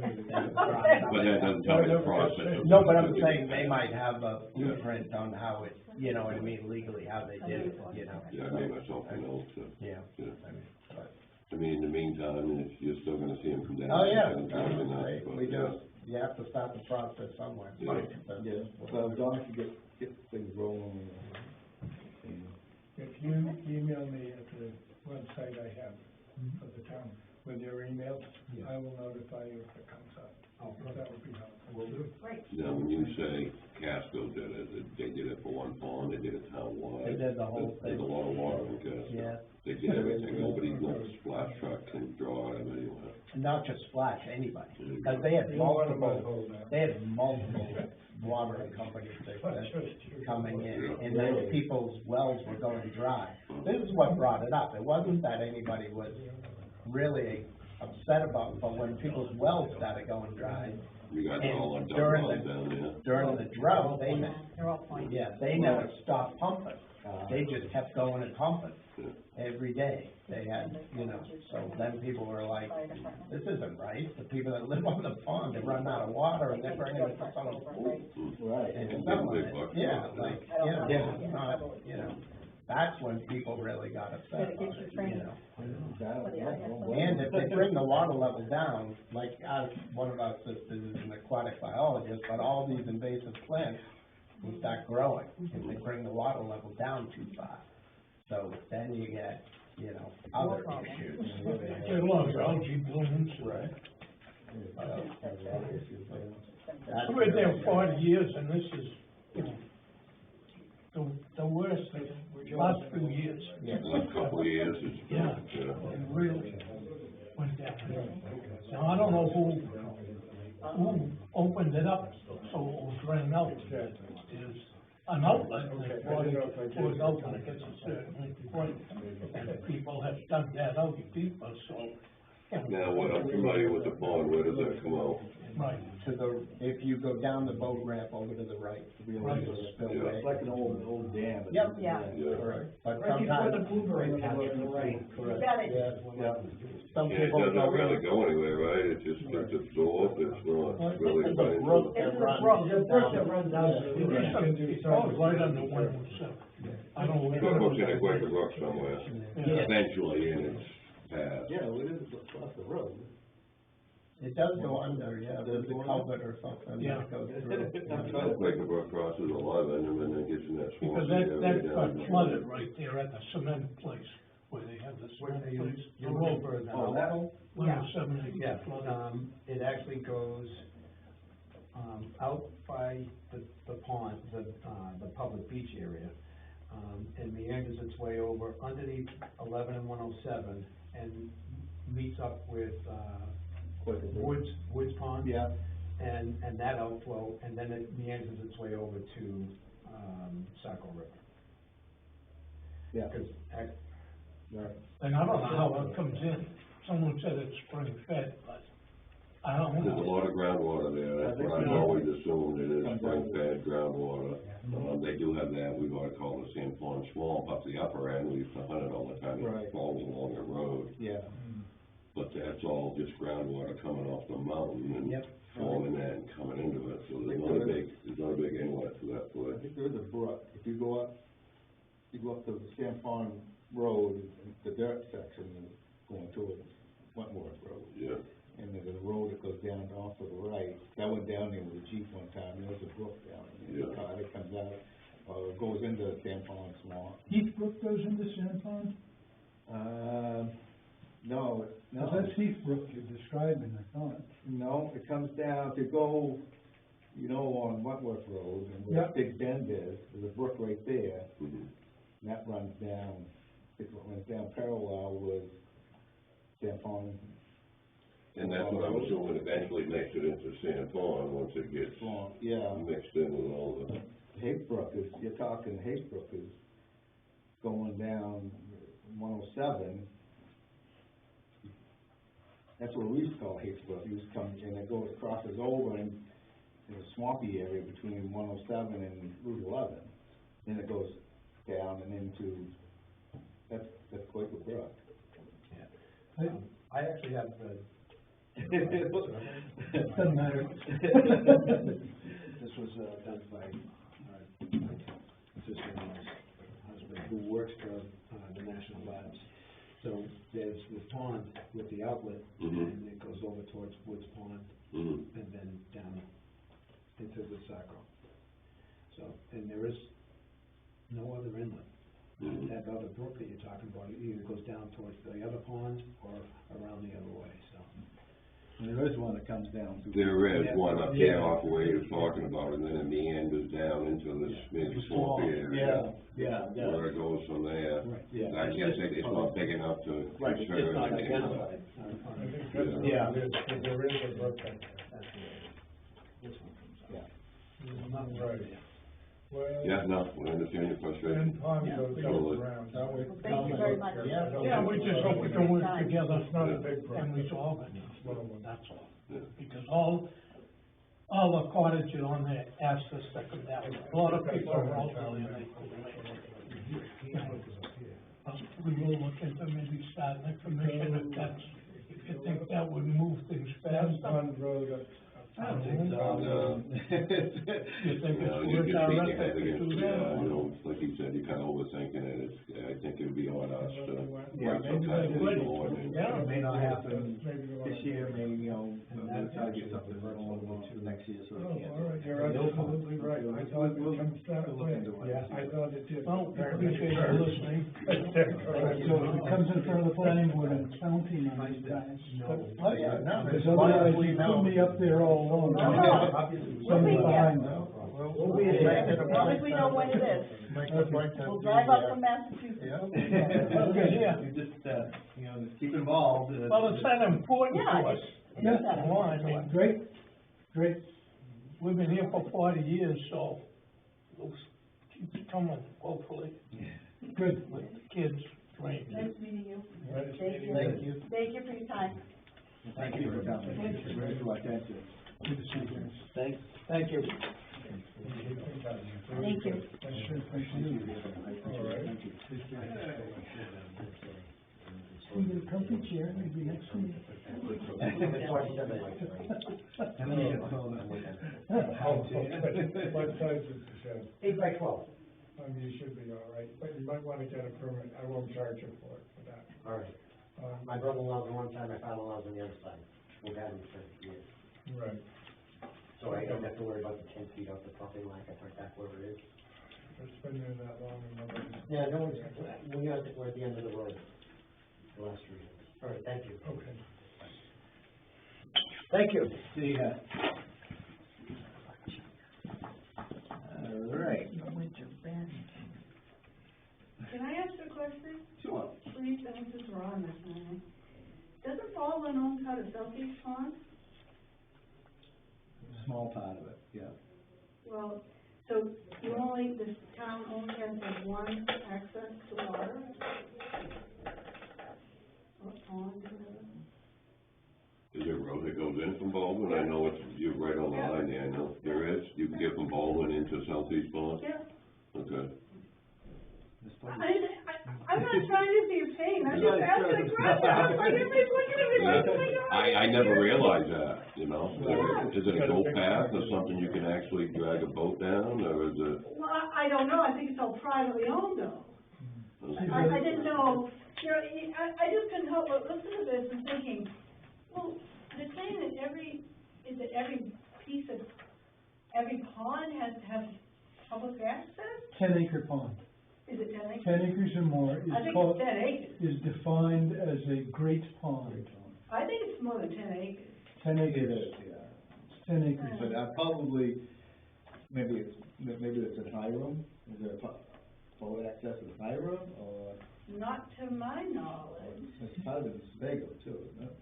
But that doesn't tell me the process. No, but I'm saying they might have a blueprint on how it, you know what I mean, legally, how they did it, you know? Yeah, I made myself a note, so, Yeah. yeah. I mean, but- I mean, in the meantime, you're still gonna see them come down. Oh, yeah, Haven't done enough, right, but, we yeah. just, you have to start the process somewhere. Yeah. Yeah, so Don should get things rolling, and If you email me at the website I have for the town with your email, I will notify you if it comes up. That would be helpful. Will do. Great. Now, when you say Casco did it, they did it for one pond, they did it townwide. They did the whole There's thing. a lot of water in Casco. Yeah. They did everything, nobody, no splash truck can draw them anywhere. Not just Splash, anybody, because they had multiple, watering companies that coming in, and then people's wells were going dry. This is what brought it up, it wasn't that anybody was really upset about it, but when people's wells started going dry, You guys are all on and dump during wells the, down there. during the drought, they, They're all points. yeah, they never stopped pumping. They just kept going and pumping every day. They had, you know, so then people were like, this isn't right. The people that live on the pond, they run out of water and they're bringing it to someone's pool. right. And Getting selling big it. bucks Yeah, on it. like, you know, it's not, you know, that's when people really got upset about it, you know. And if they bring the water level down, like, one of our sisters is an aquatic biologist, but all these invasive plants will start growing if they bring the water level down too far. So then you get, you know, other issues. Get along, algae blooms. Right. I've been there 40 years and this is the worst of the last few years. Yeah. Last couple of years, it's, Yeah. yeah. It really went down. Now, I don't know who opened it up so it was drained out. There's an outlet, and it goes out when it gets a certain point. And people have dug that out deeper, so. Now, what, I'm familiar with the pond, where does that come out? Right. To the, if you go down the boat ramp over to the right, Right. spillway. It's like an old dam. but- Yep. Yeah. Yeah. Correct. But Right before sometimes. the blueberry patch. Correct. You got it. Yeah. Some Yeah, it people doesn't go really in. go anywhere, right? It just gets absorbed, it's not really. It's a brook that It's a runs. brook. It's a brook that runs out. It's all right under 107. I don't know. It hooks in a Quaker Brook somewhere, Yeah. eventually, and it's passed. Yeah, well, it is across the road. It does go under, yeah, there's a culvert or something Yeah. that goes through. Quaker Brook crosses 11, and then it gets in that Because swampy that area got down. flooded right there at the cement place, where they have the cement place. You're looking for the Oh, that- outfall? One of 70 Yeah, flooded. it actually goes, out by the pond, the public beach area, and meanders its way over underneath 11 and 107, and meets up with, Woods Pond. Yeah. And that outflow, and then it meanders its way over to, Saco River. Yeah. 'Cause Right. And I don't know how it comes in. Someone said it's spring fed, but I don't There's a know. lot of groundwater there, that's what I've always assumed, it is spring-fed groundwater. They do have that, we've got to call the Sand Pond Swamp up the upper end, we used to hunt it all the time, Right. it falls along the road. Yeah. But that's all just groundwater coming off the mountain and Yep. forming that and coming into it, so there's not a big inlet to that I place. think there's a brook, if you go up to the Sand Pond Road, the dirt section is going towards Wentworth Road. Yeah. And there's a road that goes down off to the right, that went down there with a Jeep one time, there's a brook down there. Yeah. That comes out, goes into the Sand Pond Swamp. Heath Brook goes into Sand Pond? No, No, that's Heath Brook you're describing, I thought. No, it comes down, to go, on Wentworth Road, and where Yeah. Big Bend is, there's a brook right there, Mhm. and that runs down, it runs down parallel with Sand Pond And that's what I'm assuming eventually makes it into Sand Pond, once it gets Swamp, yeah. mixed in with all the, Hake Brook is, you're talking Hake Brook is going down 107. That's what we used to call Hake Brook, it used to come, and it goes, crosses over in a swampy area between 107 and Route 11. Then it goes down and into, that's Quaker Brook. I actually have the, Doesn't matter. This was, done by, my sister-in-law's husband, who works for, the National Labs. So there's the pond with the outlet, and it goes over towards Woods Pond, and then down into the Saco. So, and there is no other inlet. That other brook that you're talking about, it either goes down towards the other pond or around the other way, so. There is one that comes down through. there is one up there off where he was talking about, and then it meanders down into this maybe swampy area. Yeah. Where it goes from there. Yeah. I guess it's not big enough to Right, it's just concern not anything. identified. Yeah. there is a brook that, Not right. Yeah, no, we understand your frustration. Totally. Thank you very much. Yeah, we just hope we can work together not a and resolve it, that's all. Yeah. Because all the cottages on there asked us to come down. A lot of people are out there and they couldn't make it. We will look into maybe starting a commission if that's, if you think that would move things faster. No. You think You it's know, worth you're our speaking effort head to against, do you that? know, like you said, you're kind of overthinking it, it's, I think it would be on us to Yeah, write some maybe kind of we legal ordinance. Yeah. It may not happen this year, maybe, we'll try to get something going next year, so we can't. You're absolutely right, I thought it comes that We'll look way. into it. I thought it did. Well, we appreciate you listening. So if it comes in front of the planning board, I'm counting on you guys. Oh, yeah, no, Because as long otherwise as we you know. put me up there all alone. Somebody behind me. We'll be excited As long as we know when it is. We'll drive up from Massachusetts. Okay, yeah. You just, just keep involved. Well, it's that important to us. Yeah. Well, I mean, Great, great. we've been here for 40 years, so we'll keep it coming, hopefully, Good. with the kids' dreams. Nice meeting you. Thank you. Thank you for your time. Thank you for coming. Very good attention. Good to see you guys. Thanks. Thank you. Thank you. Sure, appreciate it. We get a comfy chair, maybe next week. What size is the shed? 8x12. You should be all right, but you might wanna get a permit, I won't charge you for that. All right. My brother-in-law's on one side, my father-in-law's on the other side. we've had them for years. Right. So I don't have to worry about the 10 feet off the property line, I put that where it is. It's been there that long and nobody. Yeah, no, we're at the end of the road, the last 3 years. All right, thank you. Okay. Thank you. See ya. All right. Can I ask a question? Sure. Please, I think this is Ron this morning. Doesn't Baldwin own part of Southeast Pond? Small part of it, yeah. Well, so you only, this town only has one access to water? Or pond, whatever? Is there a road that goes in from Baldwin? I know it's, you're right on the line there, I know there is. You can get from Baldwin into Southeast Pond? Yeah. Okay. I'm not trying to be a pain, I'm just asking a question, I'm like, everybody's looking at me like, oh my God. I never realized that, you know? Is it a go path or something you can actually drag a boat down, or is it? Well, I don't know, I think it's all privately owned though. I didn't know, you know, I just couldn't help but listen to this and thinking, well, they're saying that every pond has to have public access? 10-acre pond. Is it 10 acres? 10 acres or more is I think called, it's 10 acres. is defined as a great pond. I think it's more than 10 acres. 10 It acres. is, yeah. It's 10 acres. But probably, maybe it's in Hiram, is there public access in Hiram, or Not to my knowledge. it's part of it in Sebago too, isn't it?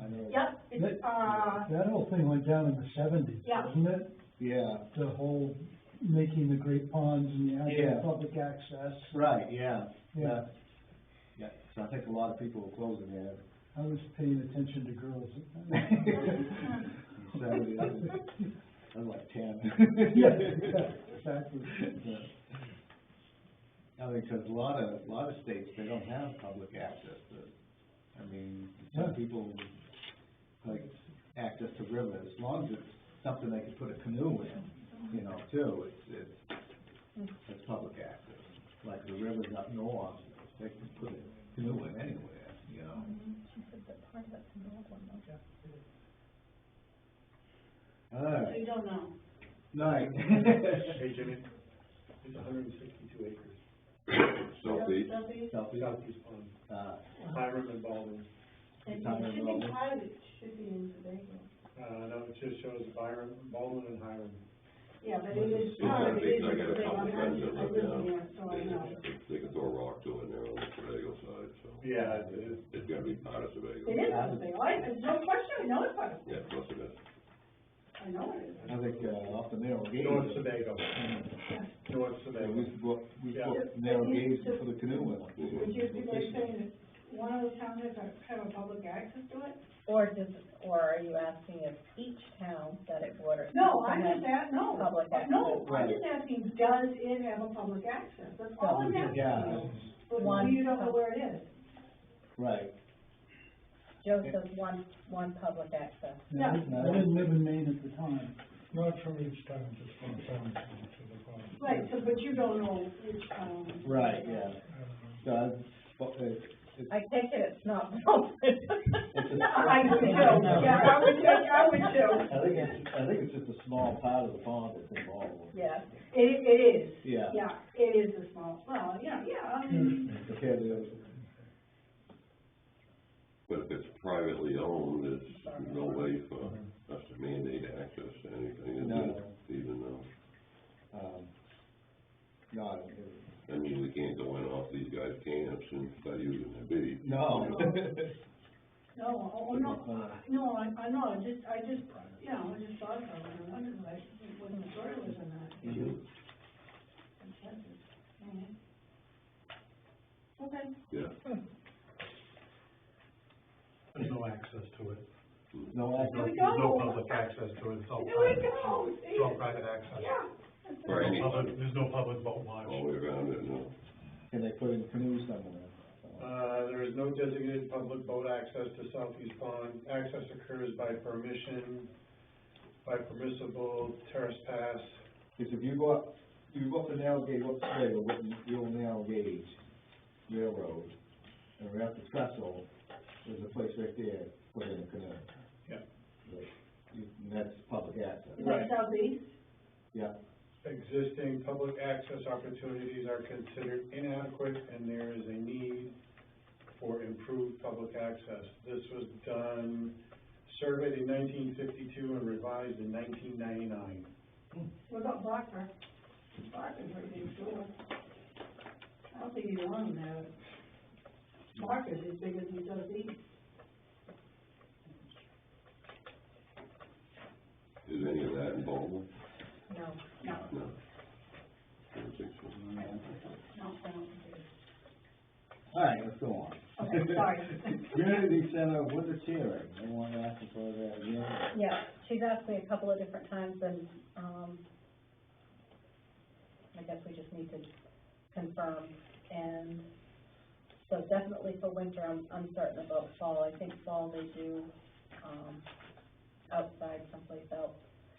I know. Yep, it's, That whole thing went down in the 70s, Yeah. wasn't it? Yeah, The whole making the great ponds and the Yeah. actual public access. right, yeah, Yeah. yeah, so I think a lot of people were closing there. I was paying attention to girls. 70, I was like 10. Yeah, exactly. Yeah. I mean, because a lot of states, they don't have public access to, I mean, some Yeah. people, like, access to rivers, as long as it's something they can put a canoe in, you know, too, it's public access. Like the rivers up north, they can put a canoe in anywhere, you know. She said that part of it's in Baldwin, though. All so right, you don't know. night. Hey, Jimmy, it's 162 acres. Southeast? Southeast? Southeast Pond, Hiram and Baldwin. And Time it should involved. be part of it, should be in Sebago. No, it just shows Baldwin and Hiram. Yeah, but it is Yeah, part of it, is I got a Sebago. couple friends that I live live down. there, so I know. They can throw a rock to it there on the Sebago side, so. Yeah, it is. It's gotta be part of Sebago. It is Sebago, there's no question, I know it's part of it, Yeah, plus it is. I know it is. I think, off the narrow gauge. North Sebago. North So Sebago. we used to go, we Yeah. put narrow gauge and put a canoe in. Would you be like saying that one of the towns has to have a public access to it? Or are you asking if each town that it borders? No, has I'm to just have no, Public access. no, I'm Right. just asking, does it have a public access? That's all I'm asking Yeah. you. But One- you don't know where it is. Right. Joe says one public access. Yeah. I didn't live in Maine at the time. Not from each town, just from town to the pond. Right, so, but you don't know which, Right, yeah. So, it's, I take it it's not Baldwin. I would too, yeah, I would too. I think it's just a small part of the pond that's involved. Yeah, it is. Yeah. Yeah, it is a small, well, yeah, I mean, Okay, the, But if it's privately owned, there's no way for us to mandate access to anything, is No. it? Even though, no, I don't hear I mean, we can't go in off these guys' camps and start using their beach. No. no, oh, no, I know, I just, you know, I just thought about it, I wondered, like, what the story was in that. Mhm. Okay. Yeah. There's no access to it. No access. Here we There's no go. public access to it, it's all Here we private. go. It's all private access. Yeah. For any, There's no public boat launch. all the way around it, no. Can they put in canoes somewhere? There is no designated public boat access to Southeast Pond. Access occurs by permission, by permissible terrace pass. Because if you go up the narrow gauge, up Sebago, with the old narrow gauge railroad, and we're at the trestle, there's a place right there, put in a canoe. Yeah. And that's public access. Is that southeast? Yeah. Existing public access opportunities are considered inadequate, and there is a need for improved public access. This was done, surveyed in 1952 and revised in 1999. What about Barker? Barker's right next door. I don't think you want him there. Barker's as big as he does east. Is any of that involved? No. No. I don't think so. No, I don't think it is. All right, let's go on. Okay, sorry. Community Center with the cheering, they want to ask for that again? Yeah, she's asked me a couple of different times, and, I guess we just need to confirm, and so definitely for winter, I'm uncertain about fall. I think fall they do, outside someplace else.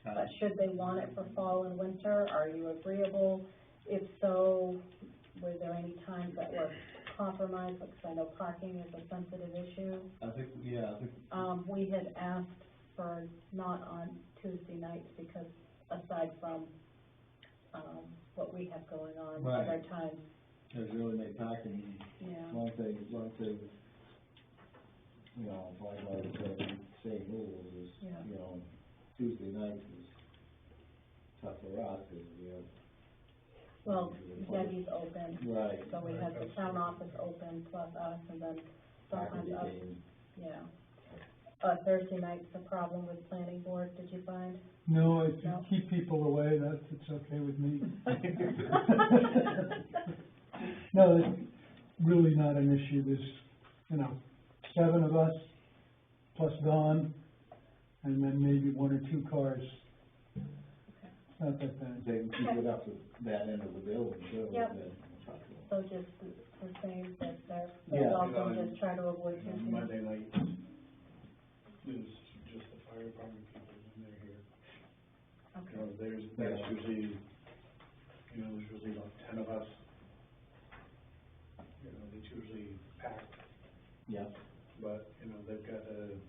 But should they want it for fall and winter, are you agreeable? If so, were there any times that were compromised, because I know parking is a sensitive issue? I think, We had asked for not on Tuesday nights, because aside from, what we have going on, Right. other times, there's really no parking, yeah. as long as they, you know, like I said, same rules is, Yeah. you know, Tuesday nights is tough for us, because we have. Well, Debbie's open. Right. So we have the town office open plus us, and then sometimes us, Parking. yeah. Thursday night's a problem with planning board, did you find? No, if you No? keep people away, it's okay with me. No, it's really not an issue, there's, you know, 7 of us, plus Dawn, and then maybe 1 or 2 cars. It's not that bad. They can keep it up to that end of the building, too. Yep. and then- So just the same, that they're Yeah. welcome, just try to avoid On Tuesday. Monday night, there's just the fire department people, and they're here. You know, that's usually, you know, there's usually about 10 of us. You know, it's usually packed, Yeah. but, you know, they've got to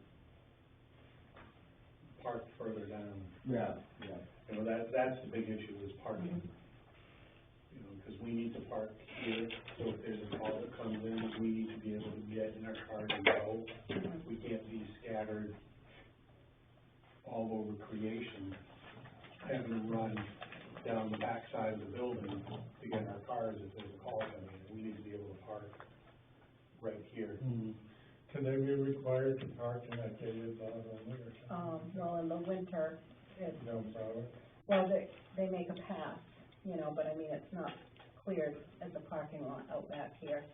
park further down. Yeah. You know, that's the big issue, is parking. You know, because we need to park here, so if there's a call that comes in, we need to be able to get in our cars and go. We can't be scattered all over Creation, having to run down the backside of the building to get in our cars if there's a call coming in. We need to be able to park right here. Can they be required to park in that gated lot only or something? Well, in the winter, it's, No problem. well, they make a path, you know, but I mean, it's not cleared as a parking lot out back here.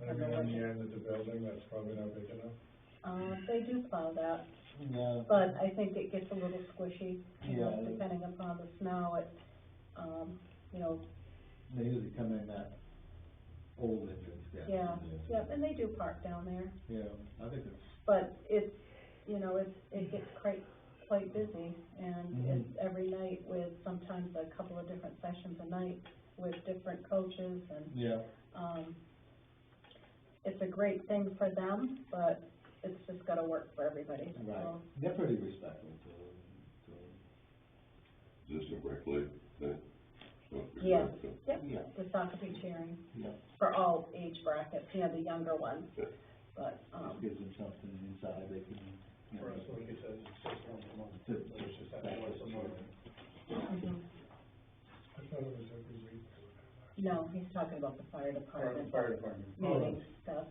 Maybe on the end of the building, that's probably not big enough. They do plow that, Yeah. but I think it gets a little squishy, you know, Yeah. depending upon the snow, it, you know, They usually come in that old entrance down. yeah, yep, and they do park down there. Yeah, I think it's, But it's, you know, it gets quite busy, and it's every night with sometimes a couple of different sessions a night with different coaches, and, yeah. it's a great thing for them, but it's just gotta work for everybody, Right. so. They're pretty respectful to, Is this a rec league thing? Yes, Okay. yep, the soccer be cheering yeah, for all age brackets, you know, the younger ones, but, gives them something inside they can, you know. For us, like I said, it's just once a month. To- It's just that once a month. I thought it was every week. no, he's talking about the fire department. Fire department. Meeting stuff,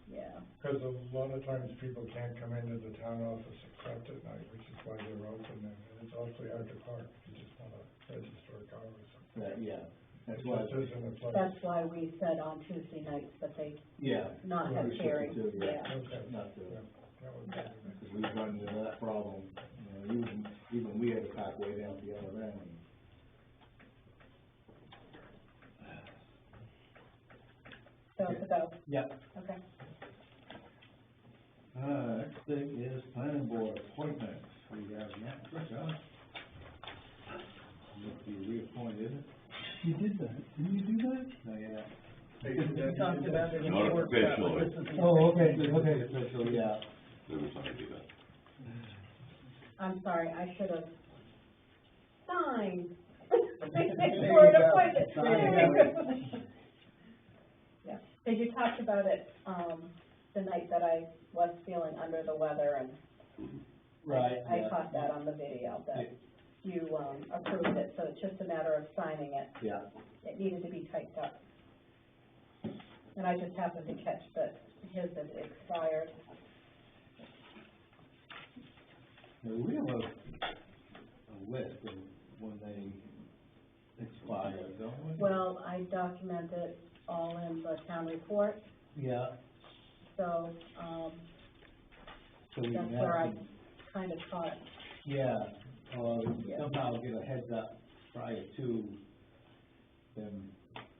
yeah. Because a lot of times people can't come into the town office except at night, which is why they're open there. And it's awfully hard to park if you just want to register a car or something. Yeah, that's It why, just isn't a place. That's why we said on Tuesday nights that they yeah. not have We should cheering, do, yeah. Okay. Not to, Yeah, that would be good. because we've run into that problem, you know, even we had to park way down at the other end. So it's a go, Yep. okay. Next thing is planning board appointments. We have Matt Fricka. He'll be reappointed. You did that, didn't you do that? No, yeah. We talked about it in Not the workshop, officially. but this is the. Oh, okay, This is okay. official, yeah. Every time I do that. I'm sorry, I should have signed. you For an go. appointment. Sign. Yeah, because you talked about it, the night that I was feeling under the weather, and Right, I yeah. caught that on the video, that you, approved it, so it's just a matter of signing it. Yeah. It needed to be typed up. And I just happened to catch that his had expired. Now, we have a list of when they expire, don't we? Well, I document it all in the town report, Yeah, so, so we that's can where I have them, kind of caught. yeah, or Yeah. somehow get a heads up prior to them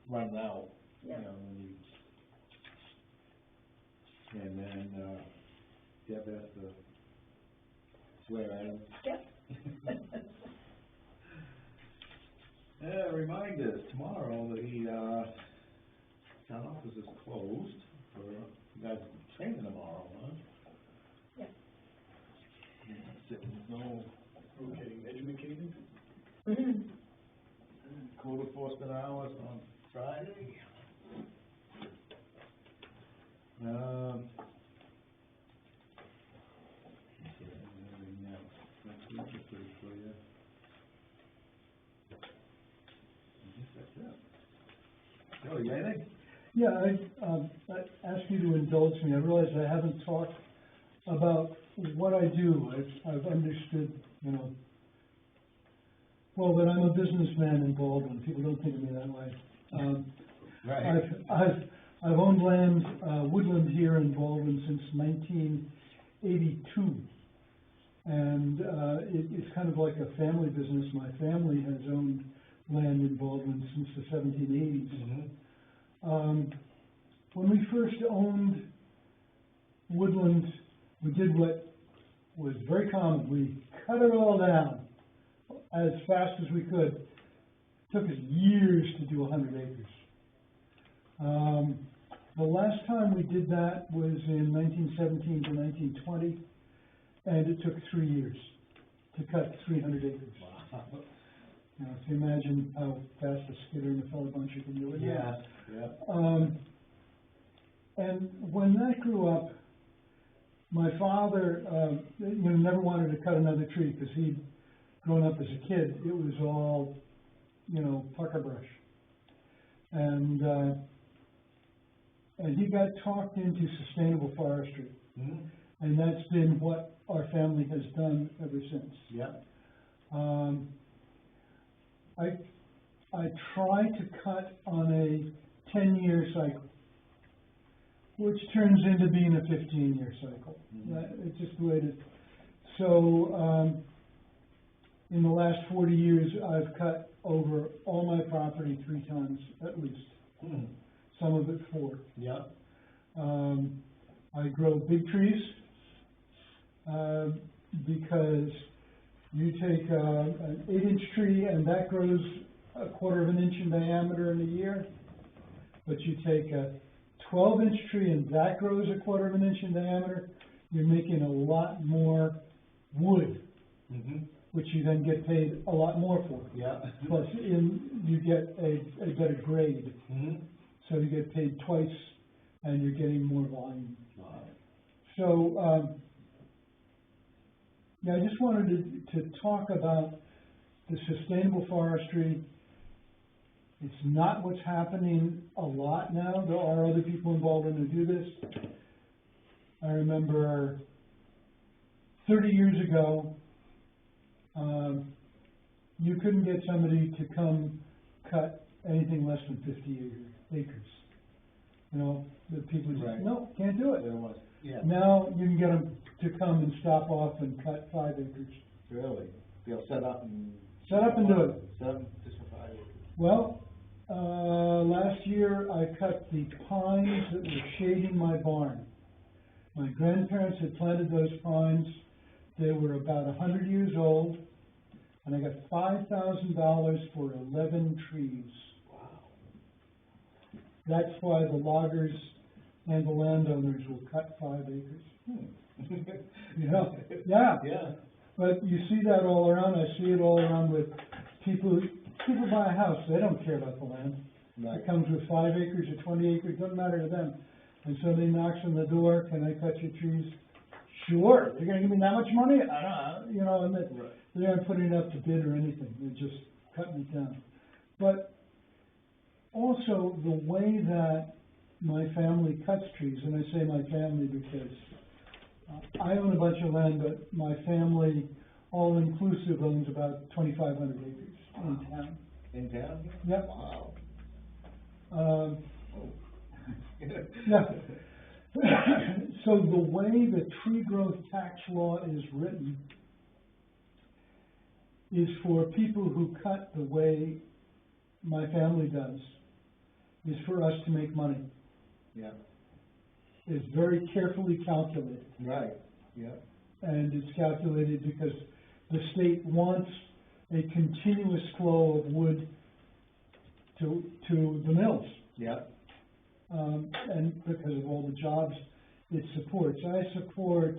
running out, you Yeah. know, and then, Deb has to swear at him. Yep. Reminders, tomorrow, the, town office is closed for, you guys training tomorrow, huh? Yeah. No Okay, educated? Mhm. code enforcement hours on Friday. Next week is pretty clear. I guess that's it. Joe, you got anything? Yeah, I ask you to indulge me. I realize I haven't talked about what I do. I've understood, you know, well, that I'm a businessman in Baldwin. People don't think of me that way. I've owned land, woodland here in Baldwin since 1982. And, it's kind of like a family business. My family has owned land in Baldwin since the 1780s. When we first owned woodland, we did what was very common. We cut it all down as fast as we could. It took us years to do 100 acres. The last time we did that was in 1917 to 1920, and it took 3 years to cut 300 acres. Wow. Now, if you imagine how fast a skidder and a feather buncher can do it. Yeah, yeah. And when that grew up, my father, never wanted to cut another tree, because he'd grown up as a kid, it was all, pucker brush. And he got talked into sustainable forestry. Mm-hmm. And that's been what our family has done ever since. Yeah. I try to cut on a 10-year cycle, which turns into being a 15-year cycle. Mm-hmm. It's just the way it is. So, in the last 40 years, I've cut over all my property 3 times, at least. Hmm. Some of it 4. Yeah. I grow big trees, because you take an 8-inch tree and that grows a 1/4 inch in diameter in a year, but you take a 12-inch tree and that grows a 1/4 inch in diameter, you're making a lot more wood, Mm-hmm. which you then get paid a lot more for. Yeah. Plus, you get a better grade, Mm-hmm. so you get paid twice, and you're getting more volume. Wow. So, I just wanted to talk about the sustainable forestry. It's not what's happening a lot now. There are other people in Baldwin who do this. I remember 30 years ago, you couldn't get somebody to come cut anything less than 50 acres. The people just, Right. no, can't do it. There was, yeah. Now you can get them to come and stop off and cut 5 acres. Really? They'll set up and. Set up and do it. Set up just for 5 acres. Well, last year I cut the pines that were shading my barn. My grandparents had planted those pines. They were about 100 years old, and I got $5,000 for 11 trees. Wow. That's why the loggers and the landowners will cut 5 acres. You know, yeah. Yeah. But you see that all around, I see it all around with people buy a house, they don't care about the land. Right. It comes with 5 acres or 20 acres, doesn't matter to them. And somebody knocks on the door, can I cut your trees? Sure, they're gonna give me that much money? I don't know, you know, and they aren't putting it up to bid or anything, they're just cutting it down. But also, the way that my family cuts trees, and I say my family because I own a bunch of land, but my family, all inclusive, owns about 2,500 acres in town. In town? Yep. Wow. Yeah. So the way the tree growth tax law is written is for people who cut the way my family does, is for us to make money. Yeah. It's very carefully calculated. Right, yeah. And it's calculated because the state wants a continuous flow of wood to the mills. Yeah. And because of all the jobs it supports. I support,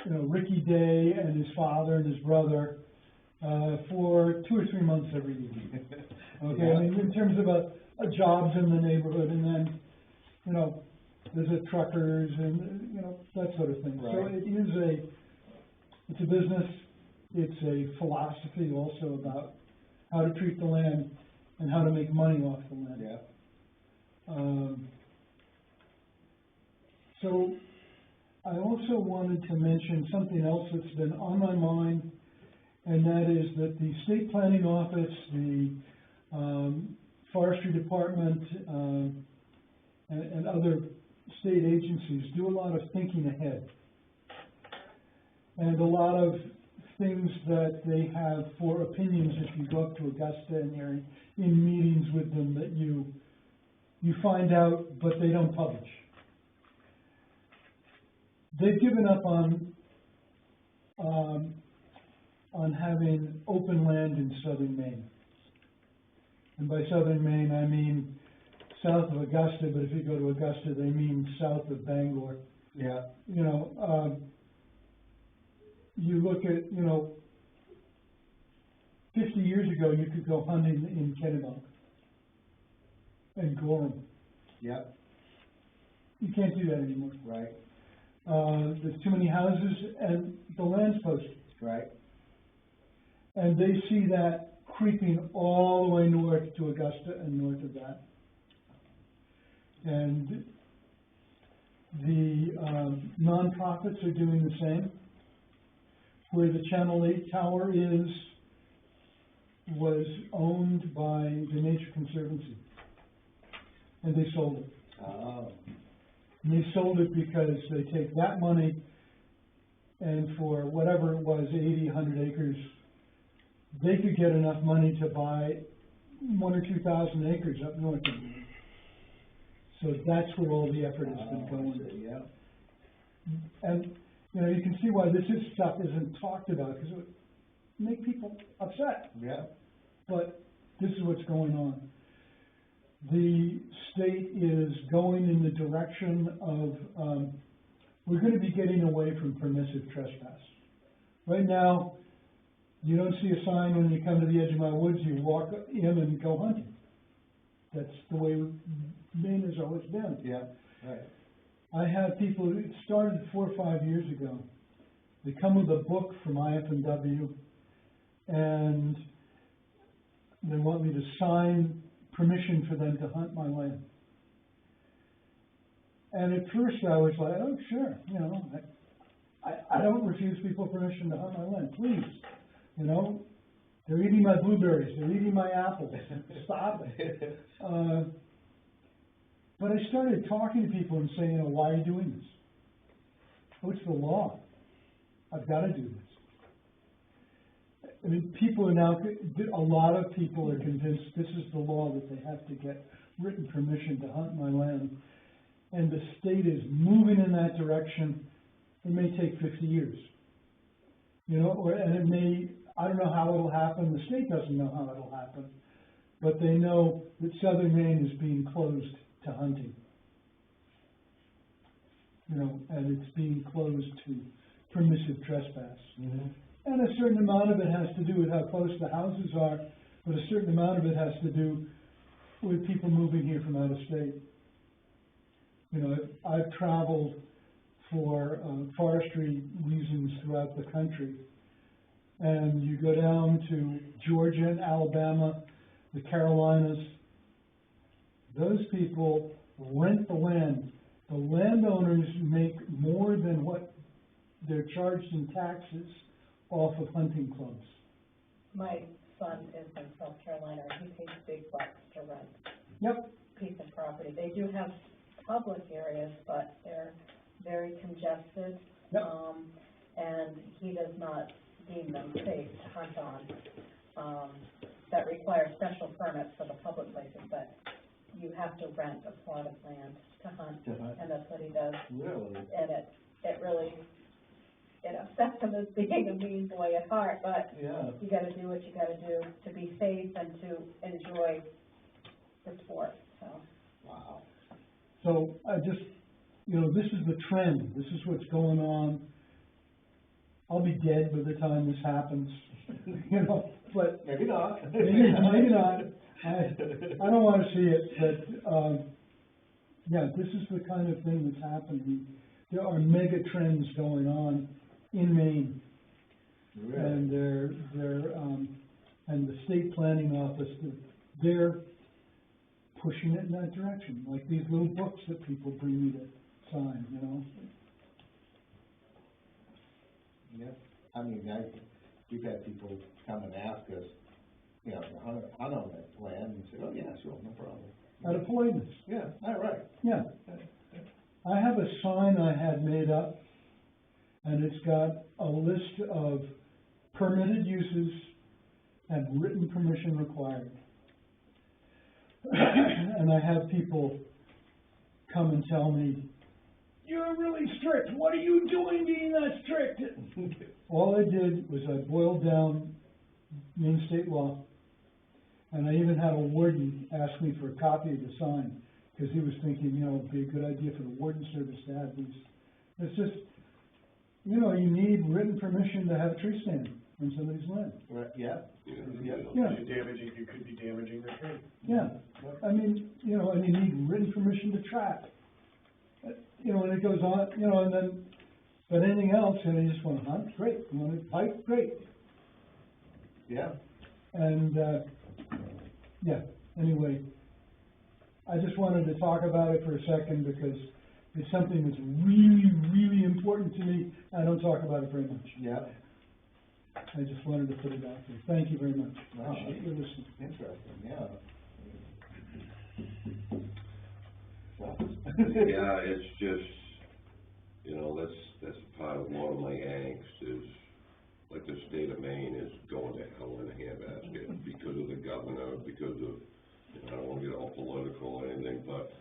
Ricky Day and his father and his brother, for 2 or 3 months every year. Okay, Yeah. I mean, in terms of a jobs in the neighborhood, and then, there's a truckers and, that sort of thing. So Right. it's a business, it's a philosophy also about how to treat the land and how to make money off the land. Yeah. So I also wanted to mention something else that's been on my mind, and that is that the state planning office, the forestry department, and other state agencies do a lot of thinking ahead. And a lot of things that they have for opinions, if you go up to Augusta and you're in meetings with them, that you find out, but they don't publish. They've given up on having open land in southern Maine. And by southern Maine, I mean south of Augusta, but if you go to Augusta, they mean south of Bangor. Yeah. You look at, 50 years ago, you could go hunting in Kennebunk and Gorham. Yeah. You can't do that anymore. Right. There's too many houses and the land's posted. Right. And they see that creeping all the way north to Augusta and north of that. And the nonprofits are doing the same. Where the Channel 8 tower was owned by the Nature Conservancy. And they sold it. Oh. And they sold it because they take that money and for whatever it was, 80, 100 acres, they could get enough money to buy 1,000 or 2,000 acres up north of them. So that's where all the effort has been going. Yeah. And, you can see why this stuff isn't talked about, because it would make people upset. Yeah. But this is what's going on. The state is going in the direction of, we're going to be getting away from permissive trespass. Right now, you don't see a sign when you come to the edge of my woods, you walk in and go hunting. That's the way Maine has always been. Yeah, right. I have people, it started 4 or 5 years ago. They come with a book from IFNW, and they want me to sign permission for them to hunt my land. And at first I was like, oh, sure, I don't refuse people permission to hunt my land, please. They're eating my blueberries, they're eating my apples, stop it. But I started talking to people and saying, why are you doing this? Oh, it's the law. I've got to do this. I mean, people are now, a lot of people are convinced this is the law, that they have to get written permission to hunt my land. And the state is moving in that direction. It may take 50 years. And it may, I don't know how it'll happen. The state doesn't know how it'll happen. but they know that Southern Maine is being closed to hunting. You know, and it's being closed to permissive trespass. And a certain amount of it has to do with how close the houses are, but a certain amount of it has to do with people moving here from out of state. You know, I've traveled for forestry reasons throughout the country. And you go down to Georgia and Alabama, the Carolinas, those people rent the land. The landowners make more than what they're charged in taxes off of hunting clubs. My son is in South Carolina, and he pays big bucks to rent Yep. a piece of property. They do have public areas, but they're very congested. Yep. And he does not deem them safe to hunt on. That requires special permits for the public places, but you have to rent a plot of land to hunt, and that's what he does. Really? And it really, it upsets him as being a mean boy at heart, but Yeah. you gotta do what you gotta do to be safe and to enjoy the sport, so. Wow. So I just, you know, this is the trend. This is what's going on. I'll be dead by the time this happens, you know, but. Maybe not. Maybe not. I don't want to see it, but, yeah, this is the kind of thing that's happening. There are mega trends going on in Maine. Really? And and the state planning office, they're pushing it in that direction, like these little books that people bring me to sign, you know? Yeah, I mean, we've had people come and ask us, you know, to hunt on that land, and say, oh, yeah, sure, no problem. Out of politeness. Yeah, all right. Yeah. I have a sign I had made up, and it's got a list of permitted uses and written permission required. And I have people come and tell me, you're really strict. What are you doing being that strict? All I did was I boiled down Maine state law, and I even had a warden ask me for a copy of the sign, because he was thinking, you know, it'd be a good idea for the warden service to have these. It's just, you know, you need written permission to have a tree stand on somebody's land. Right, yeah. Yeah. You could be damaging the tree. Yeah, I mean, you know, and you need written permission to trap. You know, and it goes on, you know, and then, but anything else, you know, you just wanna hunt, great, you wanna hike, great. Yeah. And, yeah, anyway, I just wanted to talk about it for a second because it's something that's really, really important to me. I don't talk about it very much. Yeah. I just wanted to put it out there. Thank you very much. Wow. Appreciate your listening. Interesting, yeah. Yeah, it's just, you know, that's part of one of my angst is, like, the state of Maine is going to hell in a handbasket because of the governor, because of, you know, I don't wanna get all political or anything, but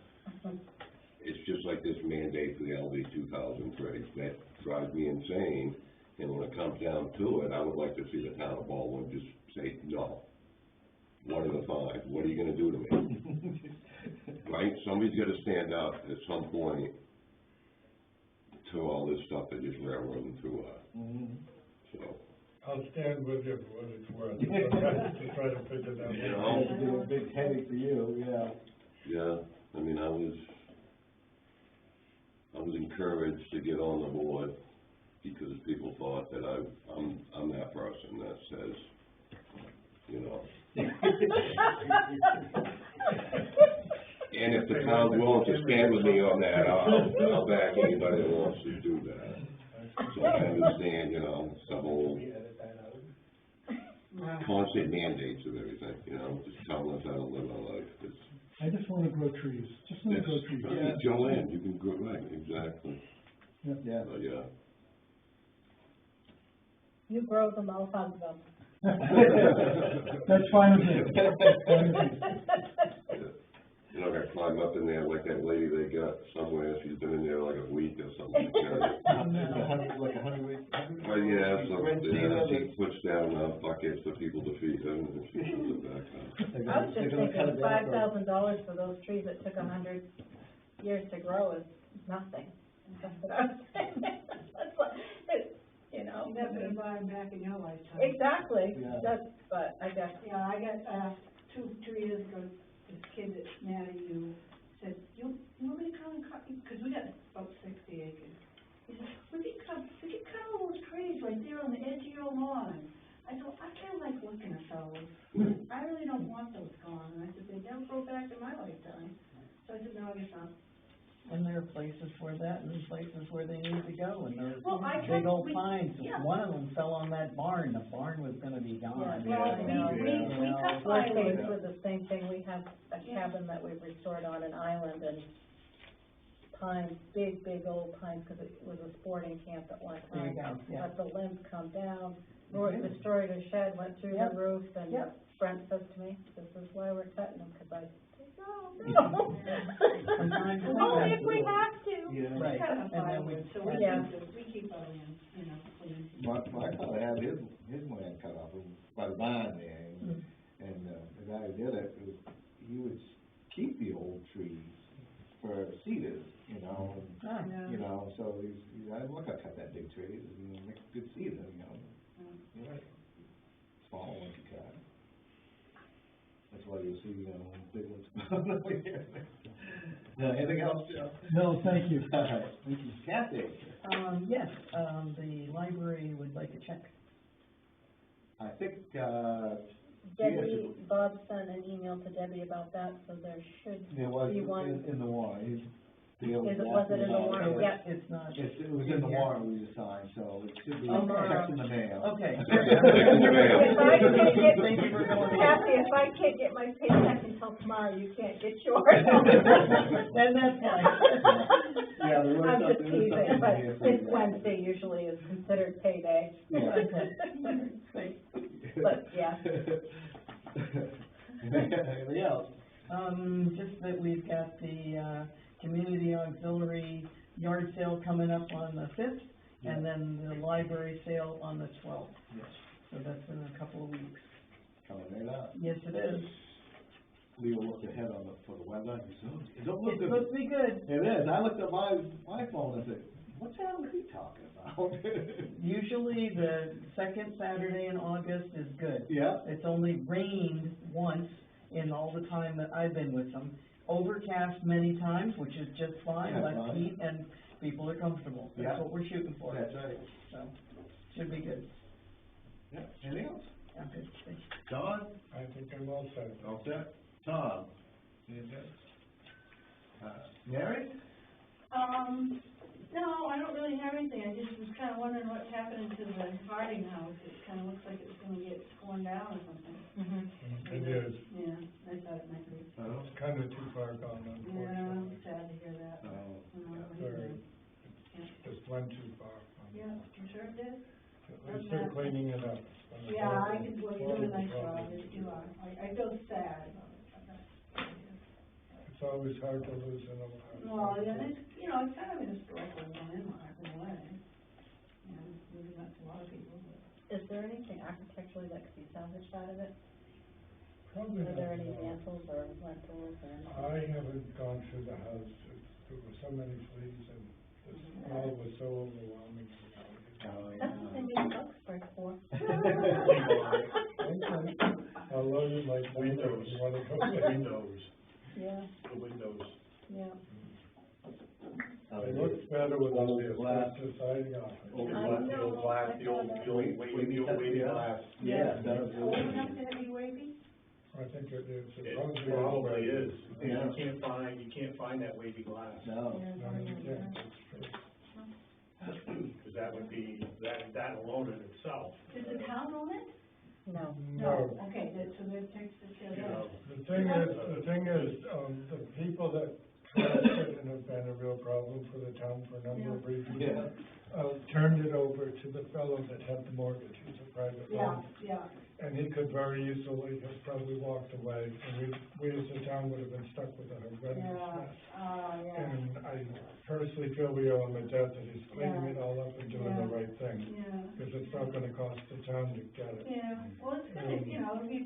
it's just like this mandate for the LD 2003, that drives me insane, and when it comes down to it, I would like to see the town of Baldwin just say, no. What are the fines? What are you gonna do to me? Right? Somebody's gotta stand up at some point to all this stuff that just railroading through us. So. I'll stand with you for what it's worth, to try to figure that out. You know? It's been a big headache for you, yeah. Yeah, I mean, I was encouraged to get on the board because people thought that I'm that person that says, you know. And if the town's willing to stand with me on that, I'll back anybody that wants to do that. So I understand, you know, some whole constant mandates of everything, you know, just telling us how to live our life. I just wanna grow trees. Just wanna grow trees. It's your land, you can grow, right, exactly. Yeah. So, yeah. You grow them, I'll hug them. That's fine with me. That's fine with me. You know, I gotta climb up in there like that lady they got somewhere, she's been in there like a week or something. Like a 100 weeks. Well, yeah, so, she puts down buckets for people to feed them, and she puts it back on. I was just the $5,000 for those trees that took 100 years to grow is nothing. That's what I'm saying. That's what, you know. You're never gonna buy them back in your lifetime. Exactly, Yeah. but I guess. Yeah, I got, two years ago, this kid that's mad at you said, you want me to come and cut, because we got about 60 acres. He said, we could cut all those trees right there on the edge of your lawn. I said, I kinda like looking at those. I really don't want those gone. And I said, they don't grow back in my lifetime. So I said, no, I guess not. And there are places for that and places where they need to go, and those Well, I big old we- pines, yeah. one of them fell on that barn, the barn was gonna be gone. Yeah, well, we cut pine Yeah. trees with the same thing. We have a cabin that we've restored on an island, and pines, big old pines, because it was a sporting camp at one There you time. go, yeah. But the limbs come down, Roy destroyed a shed, went through the Yep. roof, and Yep. Brent says to me, this is why we're cutting them, because I, no. Sometimes it's Only like if we have to. Yeah. Right, Kind of and then we, firewood, so we Yeah. keep our land, you know, clean. My father had his land cut off by the vine there, and the guy who did it, he would keep the old trees for cedars, you know, ah, Yeah. you know, so I'm not gonna cut that big tree, you know, make good cedar, you know. You're right. Small ones you cut. That's why you see, big ones. Anything else, Joe? No, thank you. All right, thank you. Kathy? yes, the library would like a check. I think, Debbie, Bob sent an email to Debbie about that, so there should there was be one. in the warrant, Was it in the warrant? Yeah. It's not. It was in the warrant we assigned, so it should be Okay. checked in the mail. Okay. in the mail. If I can't get, Thank you for going. Kathy, if I can't get my paycheck until tomorrow, you can't get yours. Then that's fine. Yeah, there was I'm just something- there was teasing, something but here for it's you. Wednesday usually is considered payday. Yeah. Thanks. But, yeah. Anything else? Just that we've got the, community auxiliary yard sale coming up on the 5th, and then the library sale on the 12th. Yes. So that's in a couple of weeks. Coming right up. Yes, it is. Leo looked ahead for the weather, he said, it don't look It's good. supposed to be good. It is, I looked at my phone and said, what the hell is he talking about? Usually the second Saturday in August is good. Yeah. It's only rained once in all the time that I've been with them. Overcast many times, which is just fine, That's less fine. heat, and people are comfortable. Yeah. That's what we're shooting for. That's right. So, should be good. Yeah, anything else? Yeah, good. Thanks. Don? I think I'm all set. All set. Tom? Anything? Mary? No, I don't really have anything. I just was kinda wondering what's happening to the Harding house. It kinda looks like it's gonna get torn down or something. It is, Yeah, I thought it might be. it's kind of too far gone, Yeah, unfortunately. sad to hear that. Oh, Very, just went too far. Yeah, you sure it did? We're still cleaning it up. Yeah, I can, well, you're doing a nice job, you are. I feel sad about it. It's always hard to lose an old house. Well, yeah, it's, you know, it's kind of an historical landmark in a way. You know, maybe not to a lot of people, but. Is there anything architecturally that could be salvaged out of it? Probably Are there not, any no. mantles or lintels or anything? I haven't gone through the house, there were so many fleas and the smell was so overwhelming. That's what they need bug spray for. Although you like windows, you wanna go there. Windows, Yeah, the windows. yeah. It looks better with all the asbestos siding on it. Old I glass, the know, old glass, the old wavy glass. Yeah, that was Oh, it has to be wavy? I think it is. It probably is. Yeah. You can't find that wavy glass, No. No, you can't, it's true. because that would be, that alone in itself, Does the town own it? No. No. Okay, so they've taken care you of know. that. The thing is, the people that trashed it and have been a real problem for the town for a number of reasons. Yeah. Turned it over to the fellow that had the mortgage, he's a private Yeah, loan. yeah. And he could very easily have probably walked away, and we as a town would have been stuck with a horrendous Yeah, mess. yeah. And I personally feel we owe him a debt that he's cleaning it all up and doing the right thing. Yeah. Because it's not gonna cost the town to get it. Yeah, well, it's gonna, you know, it'll be,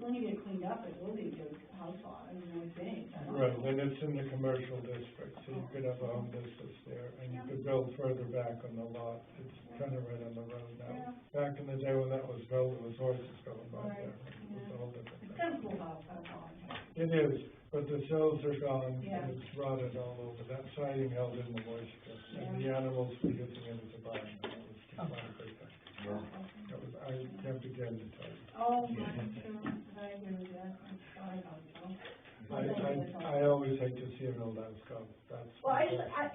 when you get it cleaned up, it will be a good house lot, I would think. I don't Right, know. and it's in the commercial district, so you could have a home business there, and you could build further back on the lot. It's kind of right on the road now. Back in the day when that was built, there was horses going by there. It was a whole different It's thing. kind of cool house, that's all. It is, but the sills are gone, Yeah. and it's rotted all over. That siding held in the moisture, and the animals were using it as a barn. That was just not a good thing. That was, I can't begin to tell you. Oh, my goodness, I agree with that, I'm sorry about that. I always hate to see an old house go. That's. Well,